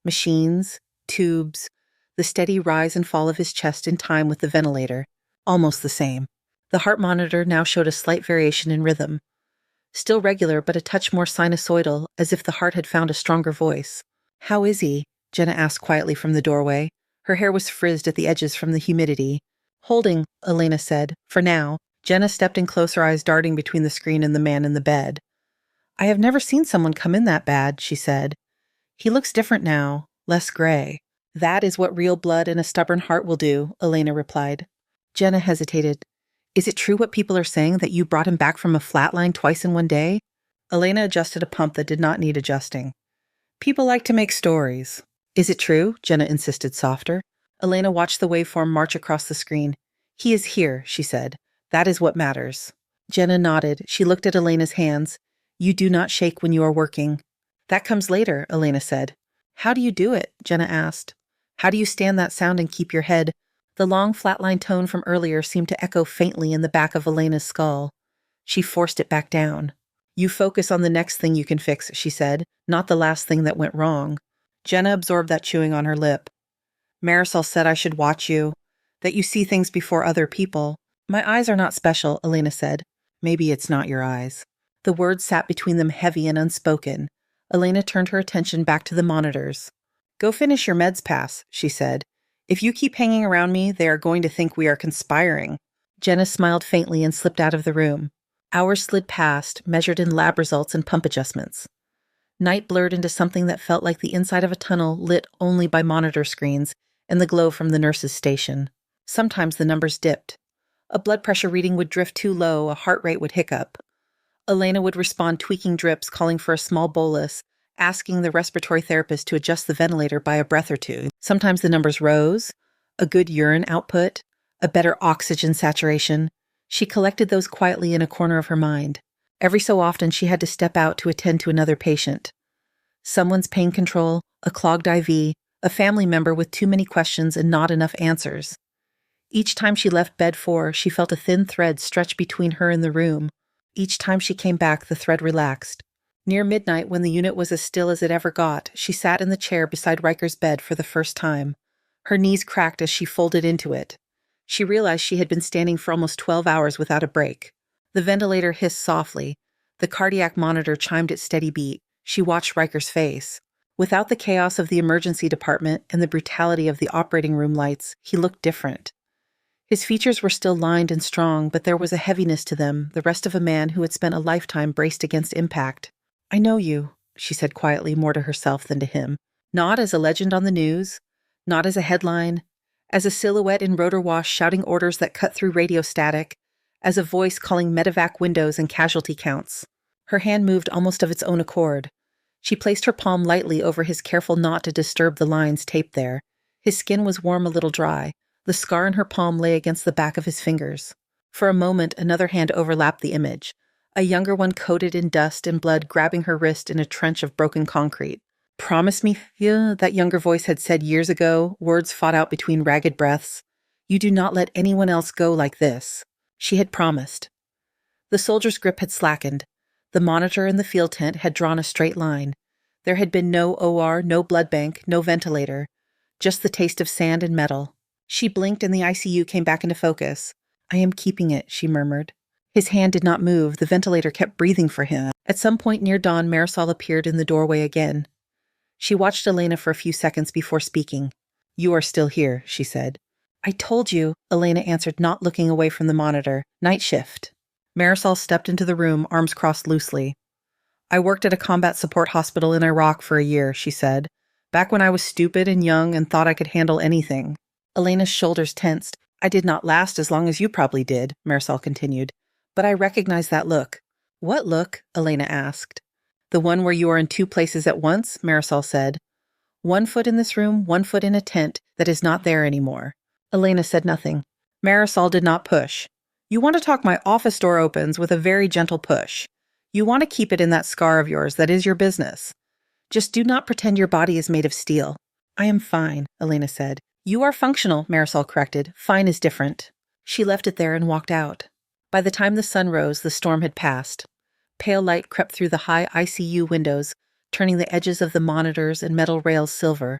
Machines, tubes, the steady rise and fall of his chest in time with the ventilator. Almost the same. The heart monitor now showed a slight variation in rhythm. Still regular, but a touch more sinusoidal, as if the heart had found a stronger voice. "How is he?" Jenna asked quietly from the doorway. Her hair was frizzed at the edges from the humidity. "Holding," Elena said, "for now." Jenna stepped in close, her eyes darting between the screen and the man in the bed. "I have never seen someone come in that bad," she said. "He looks different now, less gray." "That is what real blood and a stubborn heart will do," Elena replied. Jenna hesitated. "Is it true what people are saying, that you brought him back from a flatline twice in one day?" Elena adjusted a pump that did not need adjusting. "People like to make stories." "Is it true?" Jenna insisted, softer. Elena watched the waveform march across the screen. "He is here," she said. "That is what matters." Jenna nodded. She looked at Elena's hands. "You do not shake when you are working." "That comes later," Elena said. "How do you do it?" Jenna asked. "How do you stand that sound and keep your head?" The long, flatline tone from earlier seemed to echo faintly in the back of Elena's skull. She forced it back down. "You focus on the next thing you can fix," she said, "not the last thing that went wrong." Jenna absorbed that chewing on her lip. "Marisol said I should watch you, that you see things before other people." "My eyes are not special," Elena said. "Maybe it's not your eyes." The words sat between them heavy and unspoken. Elena turned her attention back to the monitors. "Go finish your meds pass," she said. "If you keep hanging around me, they are going to think we are conspiring." Jenna smiled faintly and slipped out of the room. Hours slid past, measured in lab results and pump adjustments. Night blurred into something that felt like the inside of a tunnel lit only by monitor screens and the glow from the nurse's station. Sometimes the numbers dipped. A blood pressure reading would drift too low, a heart rate would hiccup. Elena would respond, tweaking drips, calling for a small bolus, asking the respiratory therapist to adjust the ventilator by a breath or two. Sometimes the numbers rose, a good urine output, a better oxygen saturation. She collected those quietly in a corner of her mind. Every so often she had to step out to attend to another patient. Someone's pain control, a clogged IV, a family member with too many questions and not enough answers. Each time she left bed she felt a thin thread stretch between her and the room. Each time she came back, the thread relaxed. Near midnight, when the unit was as still as it ever got, she sat in the chair beside Riker's bed for the first time. Her knees cracked as she folded into it. She realized she had been standing for almost 12 hours without a break. The ventilator hissed softly. The cardiac monitor chimed its steady beat. She watched Riker's face. Without the chaos of the emergency department and the brutality of the operating room lights, he looked different. His features were still lined and strong, but there was a heaviness to them, the rest of a man who had spent a lifetime braced against impact. "I know you," she said quietly, more to herself than to him. Not as a legend on the news, not as a headline, as a silhouette in rotor wash shouting orders that cut through radio static, as a voice calling medevac windows and casualty counts. Her hand moved almost of its own accord. She placed her palm lightly over his, careful not to disturb the lines taped there. His skin was warm, a little dry. The scar in her palm lay against the back of his fingers. For a moment, another hand overlapped the image. A younger one coated in dust and blood, grabbing her wrist in a trench of broken concrete. "Promise me, Phil," that younger voice had said years ago, words fought out between ragged breaths. "You do not let anyone else go like this." She had promised. The soldier's grip had slackened. The monitor in the field tent had drawn a straight line. There had been no OR, no blood bank, no ventilator. Just the taste of sand and metal. She blinked and the ICU came back into focus. "I am keeping it," she murmured. His hand did not move. The ventilator kept breathing for him. At some point near dawn, Marisol appeared in the doorway again. She watched Elena for a few seconds before speaking. "You are still here," she said. "I told you," Elena answered, not looking away from the monitor. "Night shift." Marisol stepped into the room, arms crossed loosely. "I worked at a combat support hospital in Iraq for a year," she said. "Back when I was stupid and young and thought I could handle anything." Elena's shoulders tensed. "I did not last as long as you probably did," Marisol continued. "But I recognized that look." "What look?" Elena asked. The one where you are in two places at once, Marisol said. 1 foot in this room, 1 foot in a tent that is not there anymore. Elena said nothing. Marisol did not push. You want to talk, my office door opens with a very gentle push. You want to keep it in that scar of yours that is your business. Just do not pretend your body is made of steel. I am fine, Elena said. You are functional, Marisol corrected. Fine is different. She left it there and walked out. By the time the sun rose, the storm had passed. Pale light crept through the high ICU windows, turning the edges of the monitors and metal rails silver.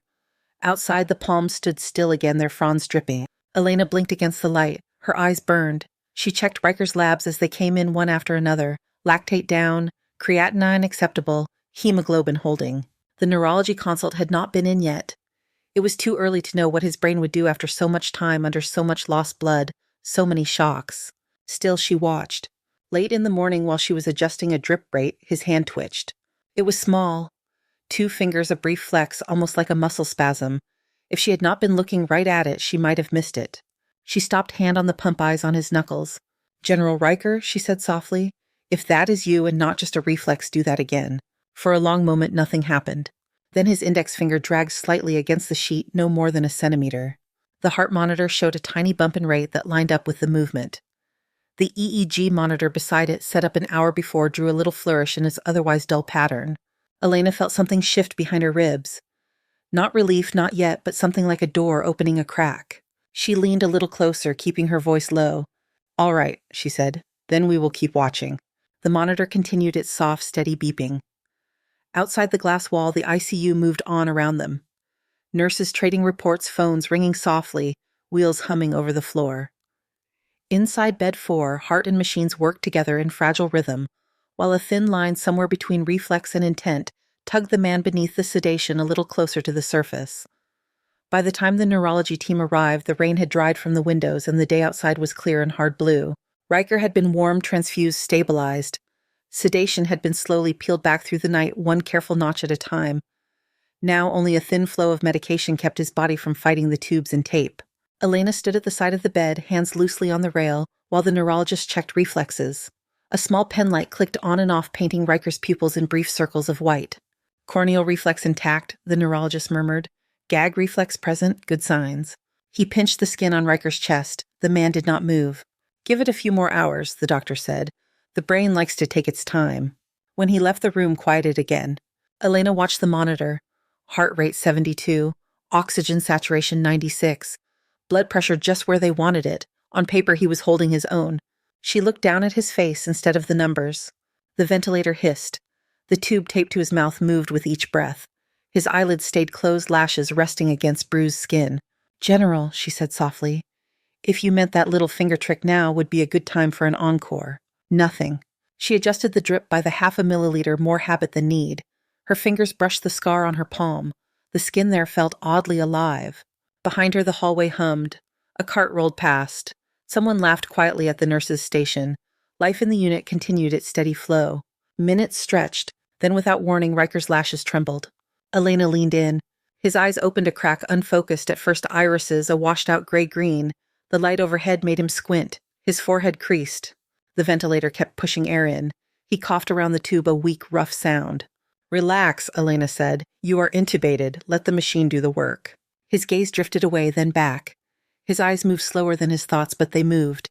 Outside, the palms stood still again, their fronds dripping. Elena blinked against the light. Her eyes burned. She checked Riker's labs as they came in one after another. Lactate down, creatinine acceptable, hemoglobin holding. The neurology consult had not been in yet. It was too early to know what his brain would do after so much time under so much lost blood, so many shocks. Still, she watched. Late in the morning, while she was adjusting a drip rate, his hand twitched. It was small. 2 fingers, a brief flex, almost like a muscle spasm. If she had not been looking right at it, she might have missed it. She stopped, hand on the pump eyes on his knuckles. General Riker, she said softly, if that is you and not just a reflex, do that again. For a long moment, nothing happened. Then his index finger dragged slightly against the sheet, no more than a centimeter. The heart monitor showed a tiny bump in rate that lined up with the movement. The EEG monitor beside it, set up an hour before, drew a little flourish in its otherwise dull pattern. Elena felt something shift behind her ribs. Not relief, not yet, but something like a door opening a crack. She leaned a little closer, keeping her voice low. All right, she said. Then we will keep watching. The monitor continued its soft, steady beeping. Outside the glass wall, the ICU moved on around them. Nurses trading reports, phones ringing softly, wheels humming over the floor. Inside bed 4, heart and machines worked together in fragile rhythm, while a thin line somewhere between reflex and intent tugged the man beneath the sedation a little closer to the surface. By the time the neurology team arrived, the rain had dried from the windows and the day outside was clear and hard blue. Riker had been warmed, transfused, stabilized. Sedation had been slowly peeled back through the night, one careful notch at a time. Now only a thin flow of medication kept his body from fighting the tubes and tape. Elena stood at the side of the bed, hands loosely on the rail, while the neurologist checked reflexes. A small pen light clicked on and off, painting Riker's pupils in brief circles of white. Corneal reflex intact, the neurologist murmured. Gag reflex present, good signs. He pinched the skin on Riker's chest. The man did not move. Give it a few more hours, the doctor said. The brain likes to take its time. When he left, the room quieted again. Elena watched the monitor. Heart rate 72, oxygen saturation 96, blood pressure just where they wanted it. On paper, he was holding his own. She looked down at his face instead of the numbers. The ventilator hissed. The tube taped to his mouth moved with each breath. His eyelids stayed closed, lashes resting against bruised skin. General, she said softly, if you meant that little finger trick, now would be a good time for an encore. Nothing. She adjusted the drip by the 0.5 milliliter, more habit than need. Her fingers brushed the scar on her palm. The skin there felt oddly alive. Behind her, the hallway hummed. A cart rolled past. Someone laughed quietly at the nurse's station. Life in the unit continued its steady flow. Minutes stretched. Then, without warning, Riker's lashes trembled. Elena leaned in. His eyes opened a crack, unfocused, at first irises, a washed-out gray-green. The light overhead made him squint. His forehead creased. The ventilator kept pushing air in. He coughed around the tube, a weak, rough sound. Relax, Elena said. You are intubated. Let the machine do the work. His gaze drifted away, then back. His eyes moved slower than his thoughts, but they moved.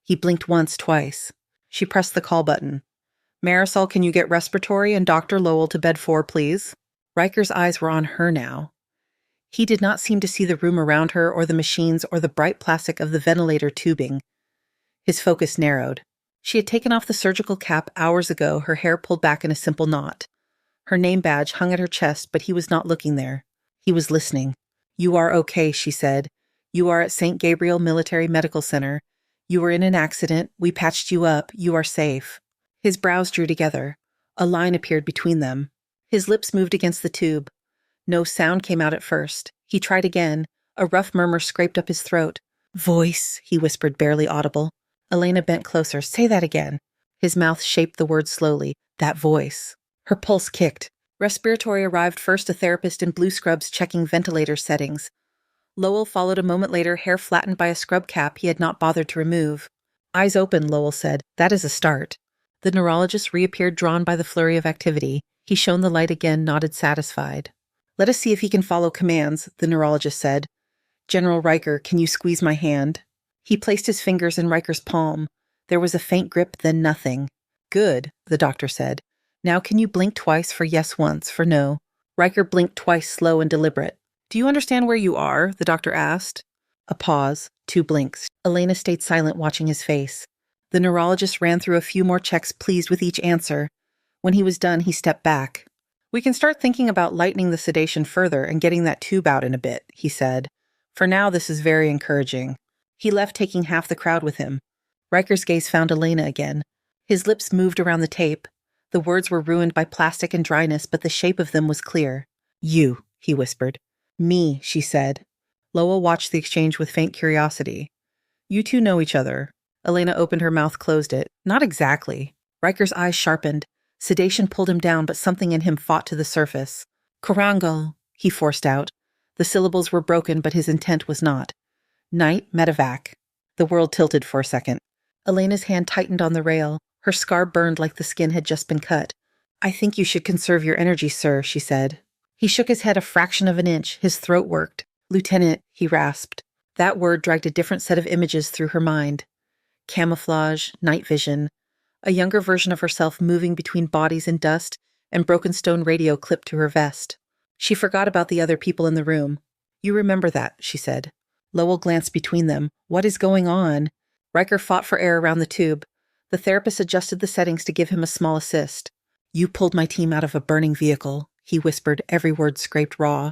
He blinked once, twice. She pressed the call button. Marisol, can you get respiratory and Dr. Lowell to bed 4, please? Riker's eyes were on her now. He did not seem to see the room around her or the machines or the bright plastic of the ventilator tubing. His focus narrowed. She had taken off the surgical cap hours ago, her hair pulled back in a simple knot. Her name badge hung at her chest, but he was not looking there. He was listening. You are okay, she said. You are at St. Gabriel Military Medical Center. You were in an accident. We patched you up. You are safe. His brows drew together. A line appeared between them. His lips moved against the tube. No sound came out at first. He tried again. A rough murmur scraped up his throat. Voice, he whispered, barely audible. Elena bent closer. Say that again. His mouth shaped the words slowly. That voice. Her pulse kicked. Respiratory arrived first, a therapist in blue scrubs checking ventilator settings. Lowell followed a moment later, hair flattened by a scrub cap he had not bothered to remove. Eyes open, Lowell said. That is a start. The neurologist reappeared, drawn by the flurry of activity. He shone the light again, nodded satisfied. "Let us see if he can follow commands," the neurologist said. "General Riker, can you squeeze my hand?" He placed his fingers in Riker's palm. There was a faint grip, then nothing. "Good," the doctor said. "Now can you blink twice for yes, once for no?" Riker blinked twice, slow and deliberate. "Do you understand where you are?" the doctor asked. A pause, 2 blinks. Elena stayed silent, watching his face. The neurologist ran through a few more checks, pleased with each answer. When he was done, he stepped back. "We can start thinking about lightening the sedation further and getting that tube out in a bit," he said. "For now, this is very encouraging." He left, taking half the crowd with him. Riker's gaze found Elena again. His lips moved around the tape. The words were ruined by plastic and dryness, but the shape of them was clear. "You," he whispered. "Me," she said. Lowell watched the exchange with faint curiosity. "You two know each other." Elena opened her mouth, closed it. "Not exactly." Riker's eyes sharpened. Sedation pulled him down, but something in him fought to the surface. "Korangal," he forced out. The syllables were broken, but his intent was not. "Night, medevac." The world tilted for a second. Elena's hand tightened on the rail. Her scar burned like the skin had just been cut. "I think you should conserve your energy, sir," she said. He shook his head a fraction of an inch. His throat worked. "Lieutenant," he rasped. That word dragged a different set of images through her mind. Camouflage, night vision, a younger version of herself moving between bodies in dust, and broken stone radio clipped to her vest. She forgot about the other people in the room. "You remember that," she said. Lowell glanced between them. "What is going on?" Riker fought for air around the tube. The therapist adjusted the settings to give him a small assist. "You pulled my team out of a burning vehicle," he whispered, every word scraped raw.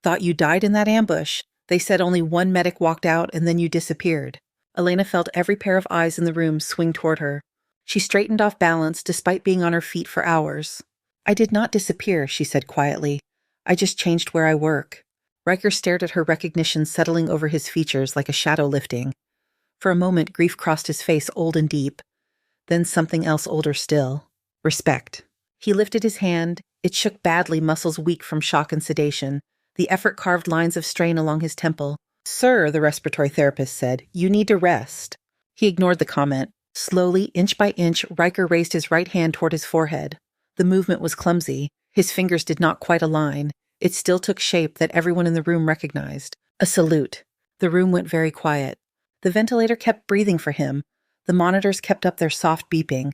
"Thought you died in that ambush. They said only one medic walked out and then you disappeared." Elena felt every pair of eyes in the room swing toward her. She straightened off balance despite being on her feet for hours. "I did not disappear," she said quietly. "I just changed where I work." Riker stared at her, recognition settling over his features like a shadow lifting. For a moment, grief crossed his face, old and deep. Then something else older still. Respect. He lifted his hand. It shook badly, muscles weak from shock and sedation. The effort carved lines of strain along his temple. "Sir," the respiratory therapist said, "you need to rest." He ignored the comment. Slowly, inch by inch, Riker raised his right hand toward his forehead. The movement was clumsy. His fingers did not quite align. It still took shape that everyone in the room recognized. A salute. The room went very quiet. The ventilator kept breathing for him. The monitors kept up their soft beeping.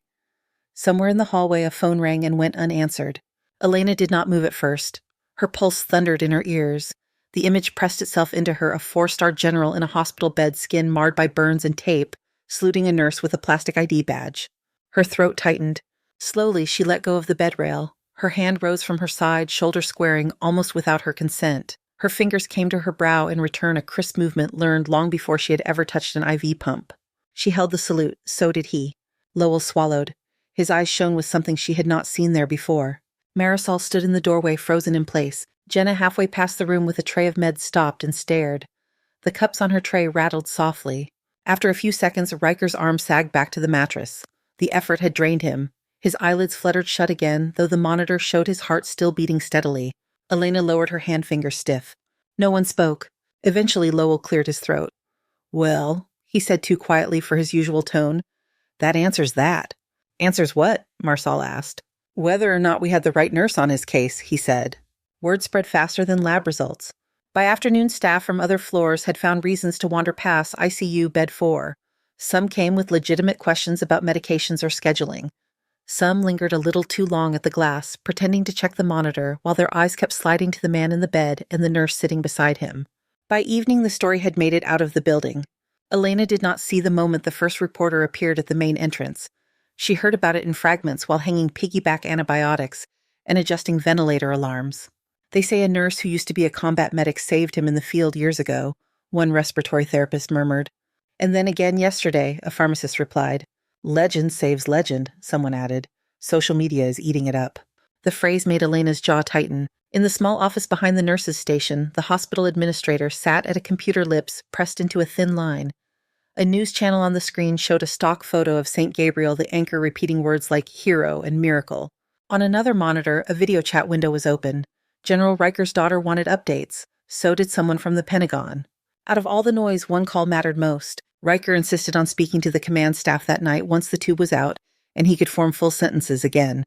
Somewhere in the hallway, a phone rang and went unanswered. Elena did not move at first. Her pulse thundered in her ears. The image pressed itself into her, a 4-star general in a hospital bed, skin marred by burns and tape, saluting a nurse with a plastic ID badge. Her throat tightened. Slowly, she let go of the bed rail. Her hand rose from her side, shoulder squaring, almost without her consent. Her fingers came to her brow, in return a crisp movement learned long before she had ever touched an IV pump. She held the salute. So did he. Lowell swallowed. His eyes shone with something she had not seen there before. Marisol stood in the doorway, frozen in place. Jenna, halfway past the room with a tray of meds, stopped and stared. The cups on her tray rattled softly. After a few seconds, Riker's arm sagged back to the mattress. The effort had drained him. His eyelids fluttered shut again, though the monitor showed his heart still beating steadily. Elena lowered her hand fingers stiff. No one spoke. Eventually, Lowell cleared his throat. "Well," he said too quietly for his usual tone, "that answers that." "Answers what?" Marisol asked. "Whether or not we had the right nurse on his case," he said. Word spread faster than lab results. By afternoon, staff from other floors had found reasons to wander past ICU Bed 4. Some came with legitimate questions about medications or scheduling. Some lingered a little too long at the glass, pretending to check the monitor, while their eyes kept sliding to the man in the bed and the nurse sitting beside him. By evening, the story had made it out of the building. Elena did not see the moment the first reporter appeared at the main entrance. She heard about it in fragments while hanging piggyback antibiotics and adjusting ventilator alarms. "They say a nurse who used to be a combat medic saved him in the field years ago," one respiratory therapist murmured. "And then again yesterday," a pharmacist replied. "Legend saves legend," someone added. "Social media is eating it up." The phrase made Elena's jaw tighten. In the small office behind the nurse's station, the hospital administrator sat at a computer, lips pressed into a thin line. A news channel on the screen showed a stock photo of St. Gabriel, the anchor repeating words like hero and miracle. On another monitor, a video chat window was open. General Riker's daughter wanted updates. So did someone from the Pentagon. Out of all the noise, one call mattered most. Riker insisted on speaking to the command staff that night once the tube was out, and he could form full sentences again.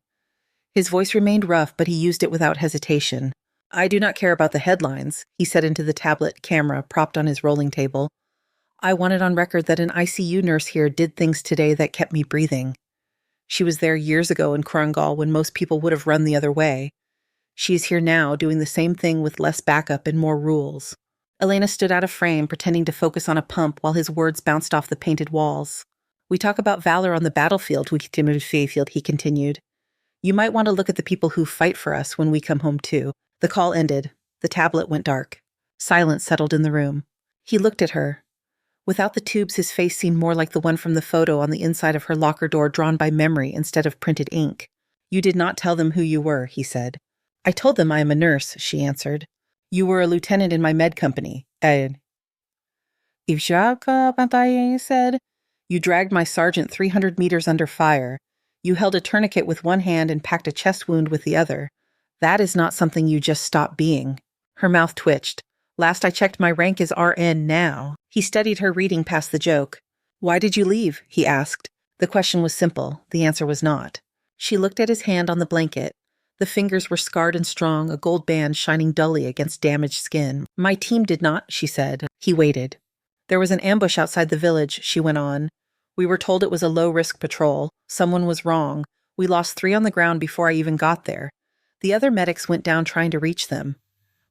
His voice remained rough, but he used it without hesitation. I do not care about the headlines, he said into the tablet camera propped on his rolling table. I want it on record that an ICU nurse here did things today that kept me breathing. She was there years ago in Korangal when most people would have run the other way. She is here now, doing the same thing with less backup and more rules. Elena stood out of frame, pretending to focus on a pump while his words bounced off the painted walls. We talk about valor on the battlefield, he continued. You might want to look at the people who fight for us when we come home too. The call ended. The tablet went dark. Silence settled in the room. He looked at her. Without the tubes, his face seemed more like the one from the photo on the inside of her locker door drawn by memory instead of printed ink. You did not tell them who you were, he said. I told them I am a nurse, she answered. You were a lieutenant in my med company. He said. You dragged my sergeant 300 meters under fire. You held a tourniquet with one hand and packed a chest wound with the other. That is not something you just stop being. Her mouth twitched. Last I checked, my rank is RN now. He studied her reading past the joke. Why did you leave? He asked. The question was simple. The answer was not. She looked at his hand on the blanket. The fingers were scarred and strong, a gold band shining dully against damaged skin. My team did not, she said. He waited. There was an ambush outside the village, she went on. We were told it was a low-risk patrol. Someone was wrong. We lost 3 on the ground before I even got there. The other medics went down trying to reach them.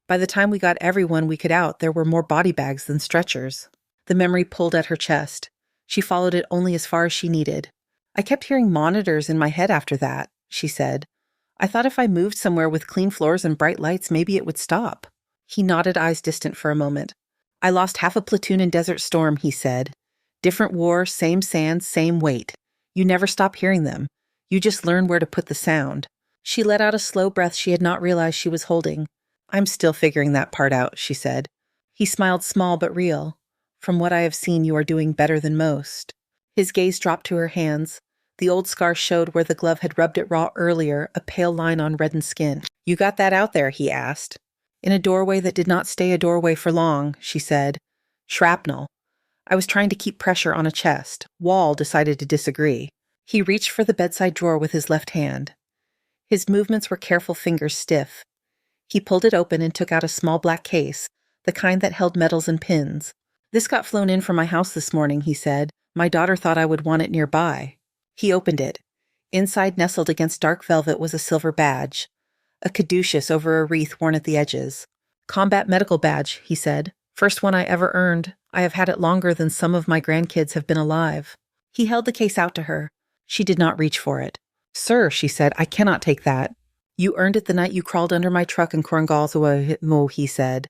By the time we got everyone we could out, there were more body bags than stretchers. The memory pulled at her chest. She followed it only as far as she needed. I kept hearing monitors in my head after that, she said. I thought if I moved somewhere with clean floors and bright lights, maybe it would stop. He nodded, eyes distant for a moment. I lost half a platoon in Desert Storm, he said. Different war, same sand, same weight. You never stop hearing them. You just learn where to put the sound. She let out a slow breath she had not realized she was holding. I'm still figuring that part out, she said. He smiled, small but real. From what I have seen, you are doing better than most. His gaze dropped to her hands. The old scar showed where the glove had rubbed it raw earlier, a pale line on reddened skin. You got that out there, he asked. In a doorway that did not stay a doorway for long, she said. Shrapnel. I was trying to keep pressure on a chest. Wall decided to disagree. He reached for the bedside drawer with his left hand. His movements were careful, fingers stiff. He pulled it open and took out a small black case, the kind that held medals and pins. This got flown in from my house this morning, he said. My daughter thought I would want it nearby. He opened it. Inside, nestled against dark velvet, was a silver badge, a caduceus over a wreath worn at the edges. Combat medical badge, he said. First one I ever earned. I have had it longer than some of my grandkids have been alive. He held the case out to her. She did not reach for it. Sir, she said, I cannot take that. You earned it the night you crawled under my truck in Korangal, he said.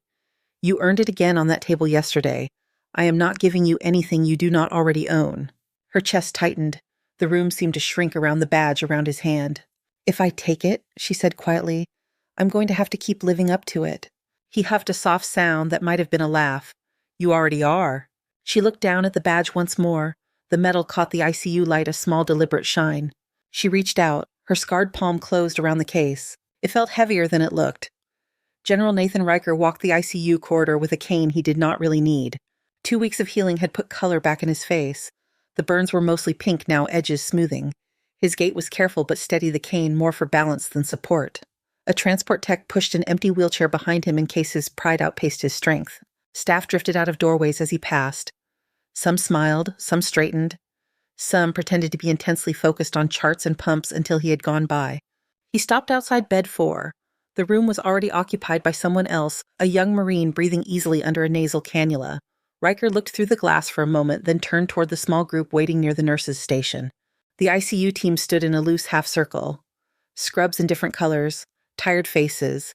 You earned it again on that table yesterday. I am not giving you anything you do not already own. Her chest tightened. The room seemed to shrink around the badge around his hand. If I take it, she said quietly, I'm going to have to keep living up to it. He huffed a soft sound that might have been a laugh. You already are. She looked down at the badge once more. The metal caught the ICU light, a small, deliberate shine. She reached out. Her scarred palm closed around the case. It felt heavier than it looked. General Nathan Riker walked the ICU corridor with a cane he did not really need. 2 weeks of healing had put color back in his face. The burns were mostly pink now, edges smoothing. His gait was careful but steady, the cane more for balance than support. A transport tech pushed an empty wheelchair behind him in case his pride outpaced his strength. Staff drifted out of doorways as he passed. Some smiled, some straightened. Some pretended to be intensely focused on charts and pumps until he had gone by. He stopped outside bed 4. The room was already occupied by someone else, a young Marine breathing easily under a nasal cannula. Riker looked through the glass for a moment, then turned toward the small group waiting near the nurse's station. The ICU team stood in a loose half circle. Scrubs in different colors, tired faces,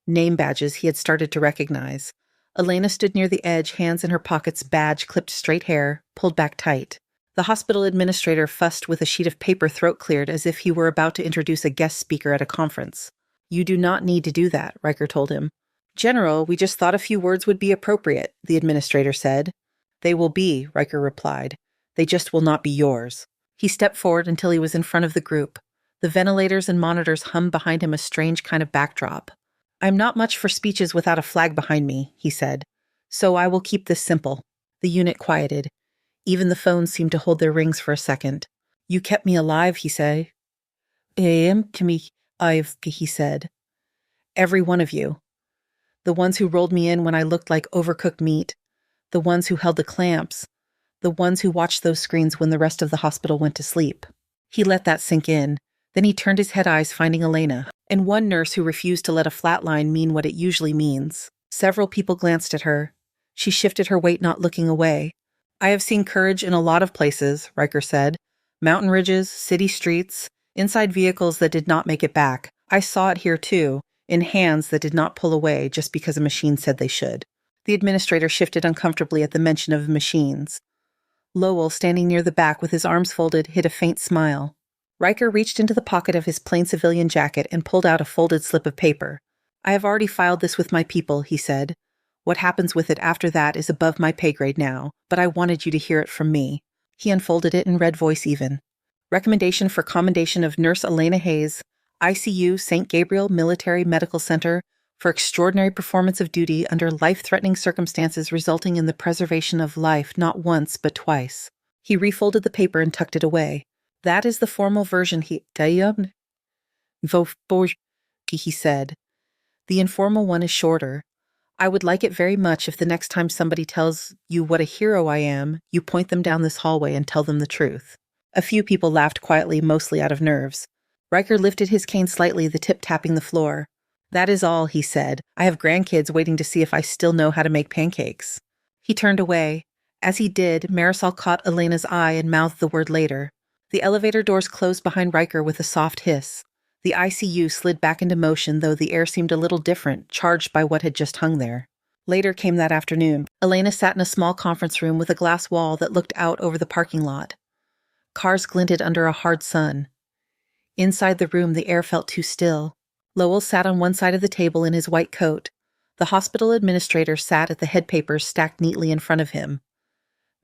name badges he had started to recognize. Elena stood near the edge, hands in her pockets, badge, clipped straight hair, pulled back tight. The hospital administrator fussed with a sheet of paper, throat cleared, as if he were about to introduce a guest speaker at a conference. You do not need to do that, Riker told him. General, we just thought a few words would be appropriate, the administrator said. They will be, Riker replied. They just will not be yours. He stepped forward until he was in front of the group. The ventilators and monitors hummed behind him, a strange kind of backdrop. I'm not much for speeches without a flag behind me, he said. So I will keep this simple. The unit quieted. Even the phones seemed to hold their rings for a second. You kept me alive, he said. He said. Every one of you. The ones who rolled me in when I looked like overcooked meat. The ones who held the clamps. The ones who watched those screens when the rest of the hospital went to sleep. He let that sink in. Then he turned his head eyes finding Elena, and one nurse who refused to let a flatline mean what it usually means. Several people glanced at her. She shifted her weight, not looking away. I have seen courage in a lot of places, Riker said. Mountain ridges, city streets, inside vehicles that did not make it back. I saw it here too, in hands that did not pull away just because a machine said they should. The administrator shifted uncomfortably at the mention of machines. Lowell, standing near the back with his arms folded, hid a faint smile. Riker reached into the pocket of his plain civilian jacket and pulled out a folded slip of paper. I have already filed this with my people, he said. What happens with it after that is above my pay grade now, but I wanted you to hear it from me. He unfolded it in red voice even. Recommendation for commendation of Nurse Elena Hayes, ICU, St. Gabriel Military Medical Center, for extraordinary performance of duty under life-threatening circumstances resulting in the preservation of life not once but twice. He refolded the paper and tucked it away. That is the formal version, he said. The informal one is shorter. I would like it very much if the next time somebody tells you what a hero I am, you point them down this hallway and tell them the truth. A few people laughed quietly, mostly out of nerves. Riker lifted his cane slightly, the tip tapping the floor. That is all, he said. I have grandkids waiting to see if I still know how to make pancakes. He turned away. As he did, Marisol caught Elena's eye and mouthed the word later. The elevator doors closed behind Riker with a soft hiss. The ICU slid back into motion, though the air seemed a little different, charged by what had just hung there. Later came that afternoon. Elena sat in a small conference room with a glass wall that looked out over the parking lot. Cars glinted under a hard sun. Inside the room, the air felt too still. Lowell sat on one side of the table in his white coat. The hospital administrator sat at the head papers stacked neatly in front of him.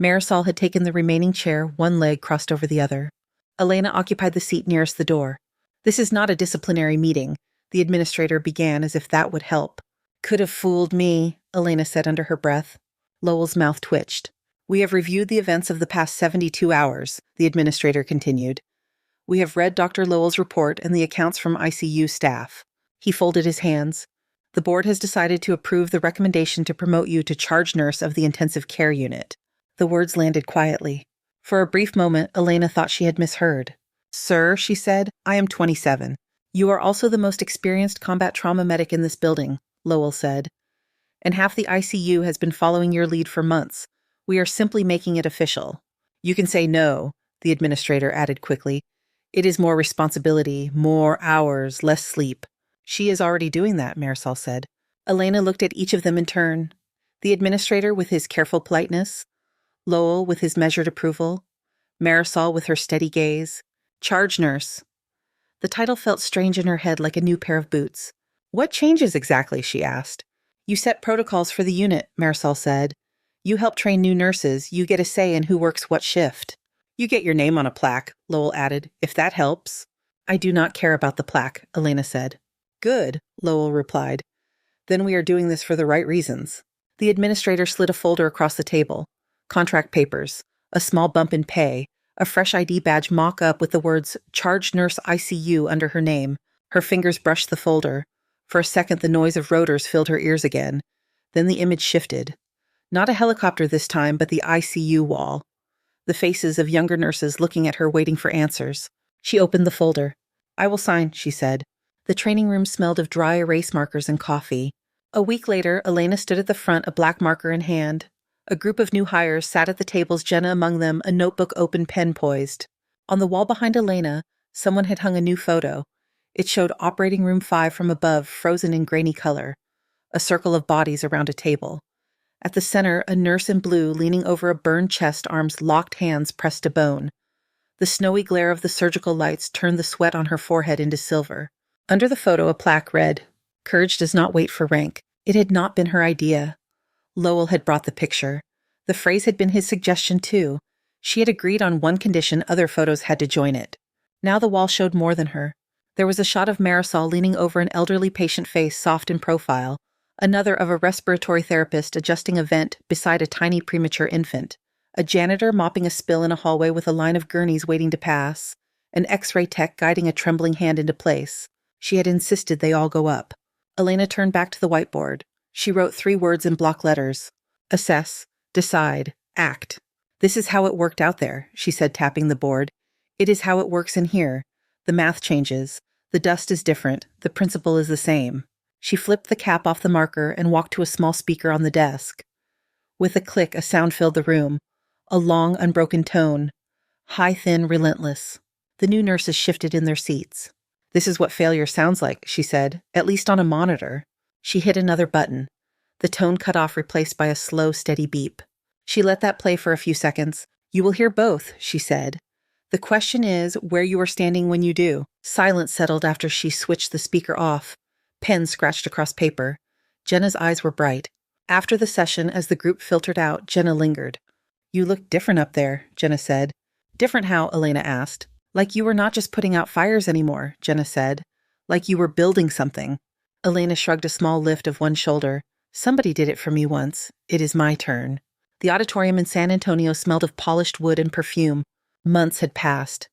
Marisol had taken the remaining chair, one leg crossed over the other. Elena occupied the seat nearest the door. This is not a disciplinary meeting, the administrator began as if that would help. Could have fooled me, Elena said under her breath. Lowell's mouth twitched. We have reviewed the events of the past 72 hours, the administrator continued. We have read Dr. Lowell's report and the accounts from ICU staff. He folded his hands. The board has decided to approve the recommendation to promote you to charge nurse of the intensive care unit. The words landed quietly. For a brief moment, Elena thought she had misheard. Sir, she said, I am 27. You are also the most experienced combat trauma medic in this building, Lowell said. And half the ICU has been following your lead for months. We are simply making it official. You can say no, the administrator added quickly. It is more responsibility, more hours, less sleep. She is already doing that, Marisol said. Elena looked at each of them in turn. The administrator with his careful politeness, Lowell with his measured approval, Marisol with her steady gaze. Charge nurse. The title felt strange in her head like a new pair of boots. What changes exactly, she asked. You set protocols for the unit, Marisol said. You help train new nurses. You get a say in who works what shift. You get your name on a plaque, Lowell added, if that helps. I do not care about the plaque, Elena said. Good, Lowell replied. Then we are doing this for the right reasons. The administrator slid a folder across the table. Contract papers, a small bump in pay, a fresh ID badge mock-up with the words Charge Nurse ICU under her name. Her fingers brushed the folder. For a second, the noise of rotors filled her ears again. Then the image shifted. Not a helicopter this time, but the ICU wall. The faces of younger nurses looking at her, waiting for answers. She opened the folder. I will sign, she said. The training room smelled of dry erase markers and coffee. A week later, Elena stood at the front, a black marker in hand. A group of new hires sat at the tables, Jenna among them, a notebook open, pen poised. On the wall behind Elena, someone had hung a new photo. It showed Operating Room 5 from above, frozen in grainy color. A circle of bodies around a table. At the center, a nurse in blue leaning over a burned chest, arms locked, hands pressed to bone. The snowy glare of the surgical lights turned the sweat on her forehead into silver. Under the photo, a plaque read, Courage does not wait for rank. It had not been her idea. Lowell had brought the picture. The phrase had been his suggestion, too. She had agreed on one condition: other photos had to join it. Now the wall showed more than her. There was a shot of Marisol leaning over an elderly patient face, soft in profile, another of a respiratory therapist adjusting a vent beside a tiny premature infant, a janitor mopping a spill in a hallway with a line of gurneys waiting to pass, an X-ray tech guiding a trembling hand into place. She had insisted they all go up. Elena turned back to the whiteboard. She wrote 3 words in block letters. Assess, decide, act. This is how it worked out there, she said, tapping the board. It is how it works in here. The math changes. The dust is different. The principle is the same. She flipped the cap off the marker and walked to a small speaker on the desk. With a click, a sound filled the room. A long, unbroken tone. High, thin, relentless. The new nurses shifted in their seats. This is what failure sounds like, she said, at least on a monitor. She hit another button. The tone cut off, replaced by a slow, steady beep. She let that play for a few seconds. You will hear both, she said. The question is where you are standing when you do. Silence settled after she switched the speaker off. Pen scratched across paper. Jenna's eyes were bright. After the session, as the group filtered out, Jenna lingered. You look different up there, Jenna said. Different how? Elena asked. Like you were not just putting out fires anymore, Jenna said. Like you were building something. Elena shrugged a small lift of one shoulder. Somebody did it for me once. It is my turn. The auditorium in San Antonio smelled of polished wood and perfume. Months had passed.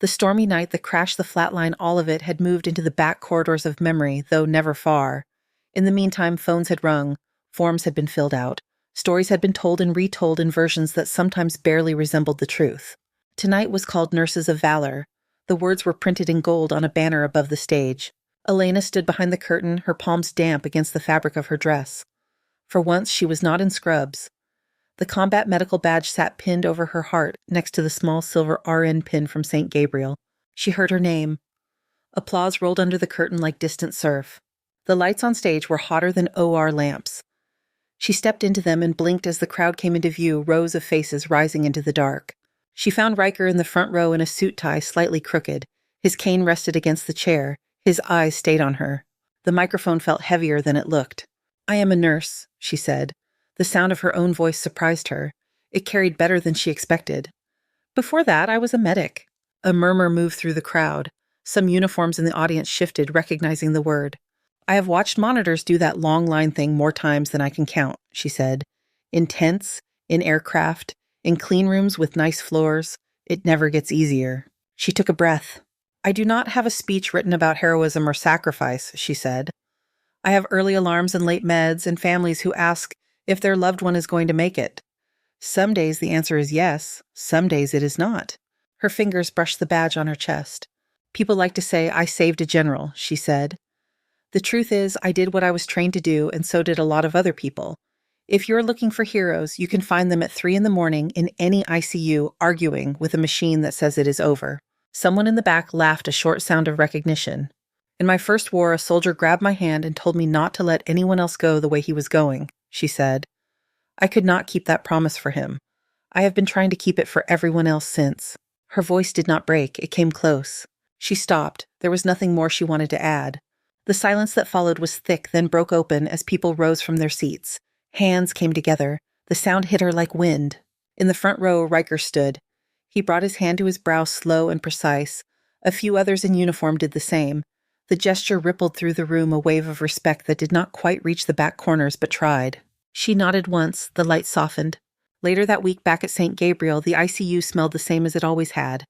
The stormy night that crashed the flatline, all of it had moved into the back corridors of memory, though never far. In the meantime, phones had rung, forms had been filled out, stories had been told and retold in versions that sometimes barely resembled the truth. Tonight was called Nurses of Valor. The words were printed in gold on a banner above the stage. Elena stood behind the curtain, her palms damp against the fabric of her dress. For once, she was not in scrubs. The combat medical badge sat pinned over her heart next to the small silver RN pin from St. Gabriel. She heard her name. Applause rolled under the curtain like distant surf. The lights on stage were hotter than OR lamps. She stepped into them and blinked as the crowd came into view, rows of faces rising into the dark. She found Riker in the front row in a suit tie slightly crooked. His cane rested against the chair. His eyes stayed on her. The microphone felt heavier than it looked. I am a nurse, she said. The sound of her own voice surprised her. It carried better than she expected. Before that, I was a medic. A murmur moved through the crowd. Some uniforms in the audience shifted, recognizing the word. I have watched monitors do that long line thing more times than I can count, she said. In tents, in aircraft, in clean rooms with nice floors. It never gets easier. She took a breath. I do not have a speech written about heroism or sacrifice, she said. I have early alarms and late meds and families who ask if their loved one is going to make it. Some days the answer is yes, some days it is not. Her fingers brushed the badge on her chest. People like to say, I saved a general, she said. The truth is, I did what I was trained to do, and so did a lot of other people. If you're looking for heroes, you can find them at 3 a.m. in any ICU arguing with a machine that says it is over. Someone in the back laughed a short sound of recognition. In my first war, a soldier grabbed my hand and told me not to let anyone else go the way he was going, she said. I could not keep that promise for him. I have been trying to keep it for everyone else since. Her voice did not break. It came close. She stopped. There was nothing more she wanted to add. The silence that followed was thick, then broke open as people rose from their seats. Hands came together. The sound hit her like wind. In the front row, Riker stood. He brought his hand to his brow, slow and precise. A few others in uniform did the same. The gesture rippled through the room, a wave of respect that did not quite reach the back corners but tried. She nodded once. The light softened. Later that week, back at St. Gabriel, the ICU smelled the same as it always had.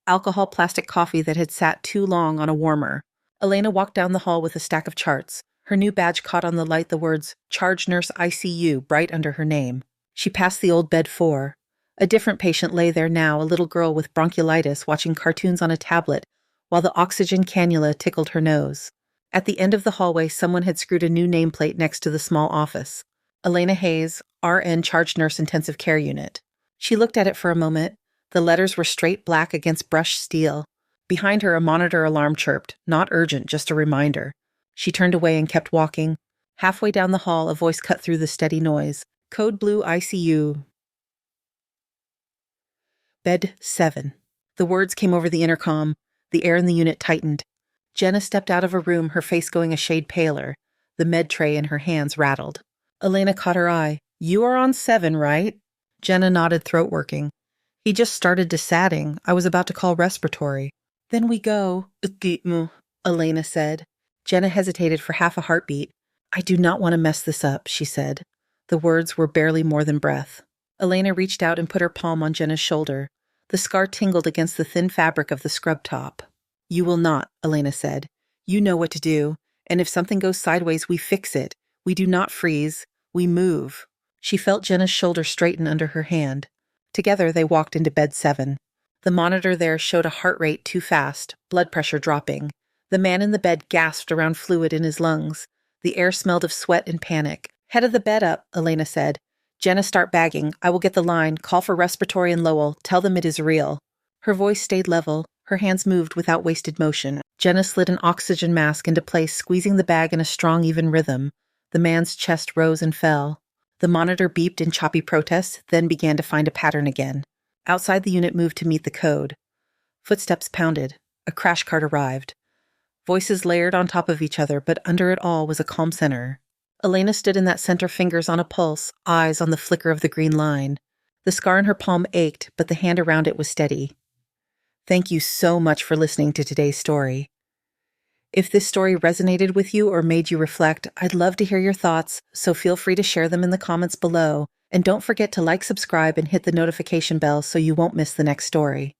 Alcohol plastic coffee that had sat too long on a warmer. Elena walked down the hall with a stack of charts. Her new badge caught on the light the words, Charge Nurse ICU, bright under her name. She passed the old bed 4. A different patient lay there now, a little girl with bronchiolitis watching cartoons on a tablet, while the oxygen cannula tickled her nose. At the end of the hallway, someone had screwed a new nameplate next to the small office. Elena Hayes, RN Charge Nurse Intensive Care Unit. She looked at it for a moment. The letters were straight black against brushed steel. Behind her, a monitor alarm chirped. Not urgent, just a reminder. She turned away and kept walking. Halfway down the hall, a voice cut through the steady noise. Code Blue ICU. Bed 7. The words came over the intercom. The air in the unit tightened. Jenna stepped out of a room, her face going a shade paler. The med tray in her hands rattled. Elena caught her eye. You are on 7, right? Jenna nodded, throat working. He just started desadding. I was about to call respiratory. Then we go, Elena said. Jenna hesitated for half a heartbeat. I do not want to mess this up, she said. The words were barely more than breath. Elena reached out and put her palm on Jenna's shoulder. The scar tingled against the thin fabric of the scrub top. You will not, Elena said. You know what to do, and if something goes sideways, we fix it. We do not freeze, we move. She felt Jenna's shoulder straighten under her hand. Together, they walked into bed 7. The monitor there showed a heart rate too fast, blood pressure dropping. The man in the bed gasped around fluid in his lungs. The air smelled of sweat and panic. Head of the bed up, Elena said. Jenna, start bagging. I will get the line. Call for respiratory and Lowell. Tell them it is real. Her voice stayed level. Her hands moved without wasted motion. Jenna slid an oxygen mask into place, squeezing the bag in a strong, even rhythm. The man's chest rose and fell. The monitor beeped in choppy protest, then began to find a pattern again. Outside, the unit moved to meet the code. Footsteps pounded. A crash cart arrived. Voices layered on top of each other, but under it all was a calm center. Elena stood in that center, fingers on a pulse, eyes on the flicker of the green line. The scar in her palm ached, but the hand around it was steady. Thank you so much for listening to today's story. If this story resonated with you or made you reflect, I'd love to hear your thoughts, so feel free to share them in the comments below. And don't forget to like, subscribe, and hit the notification bell so you won't miss the next story.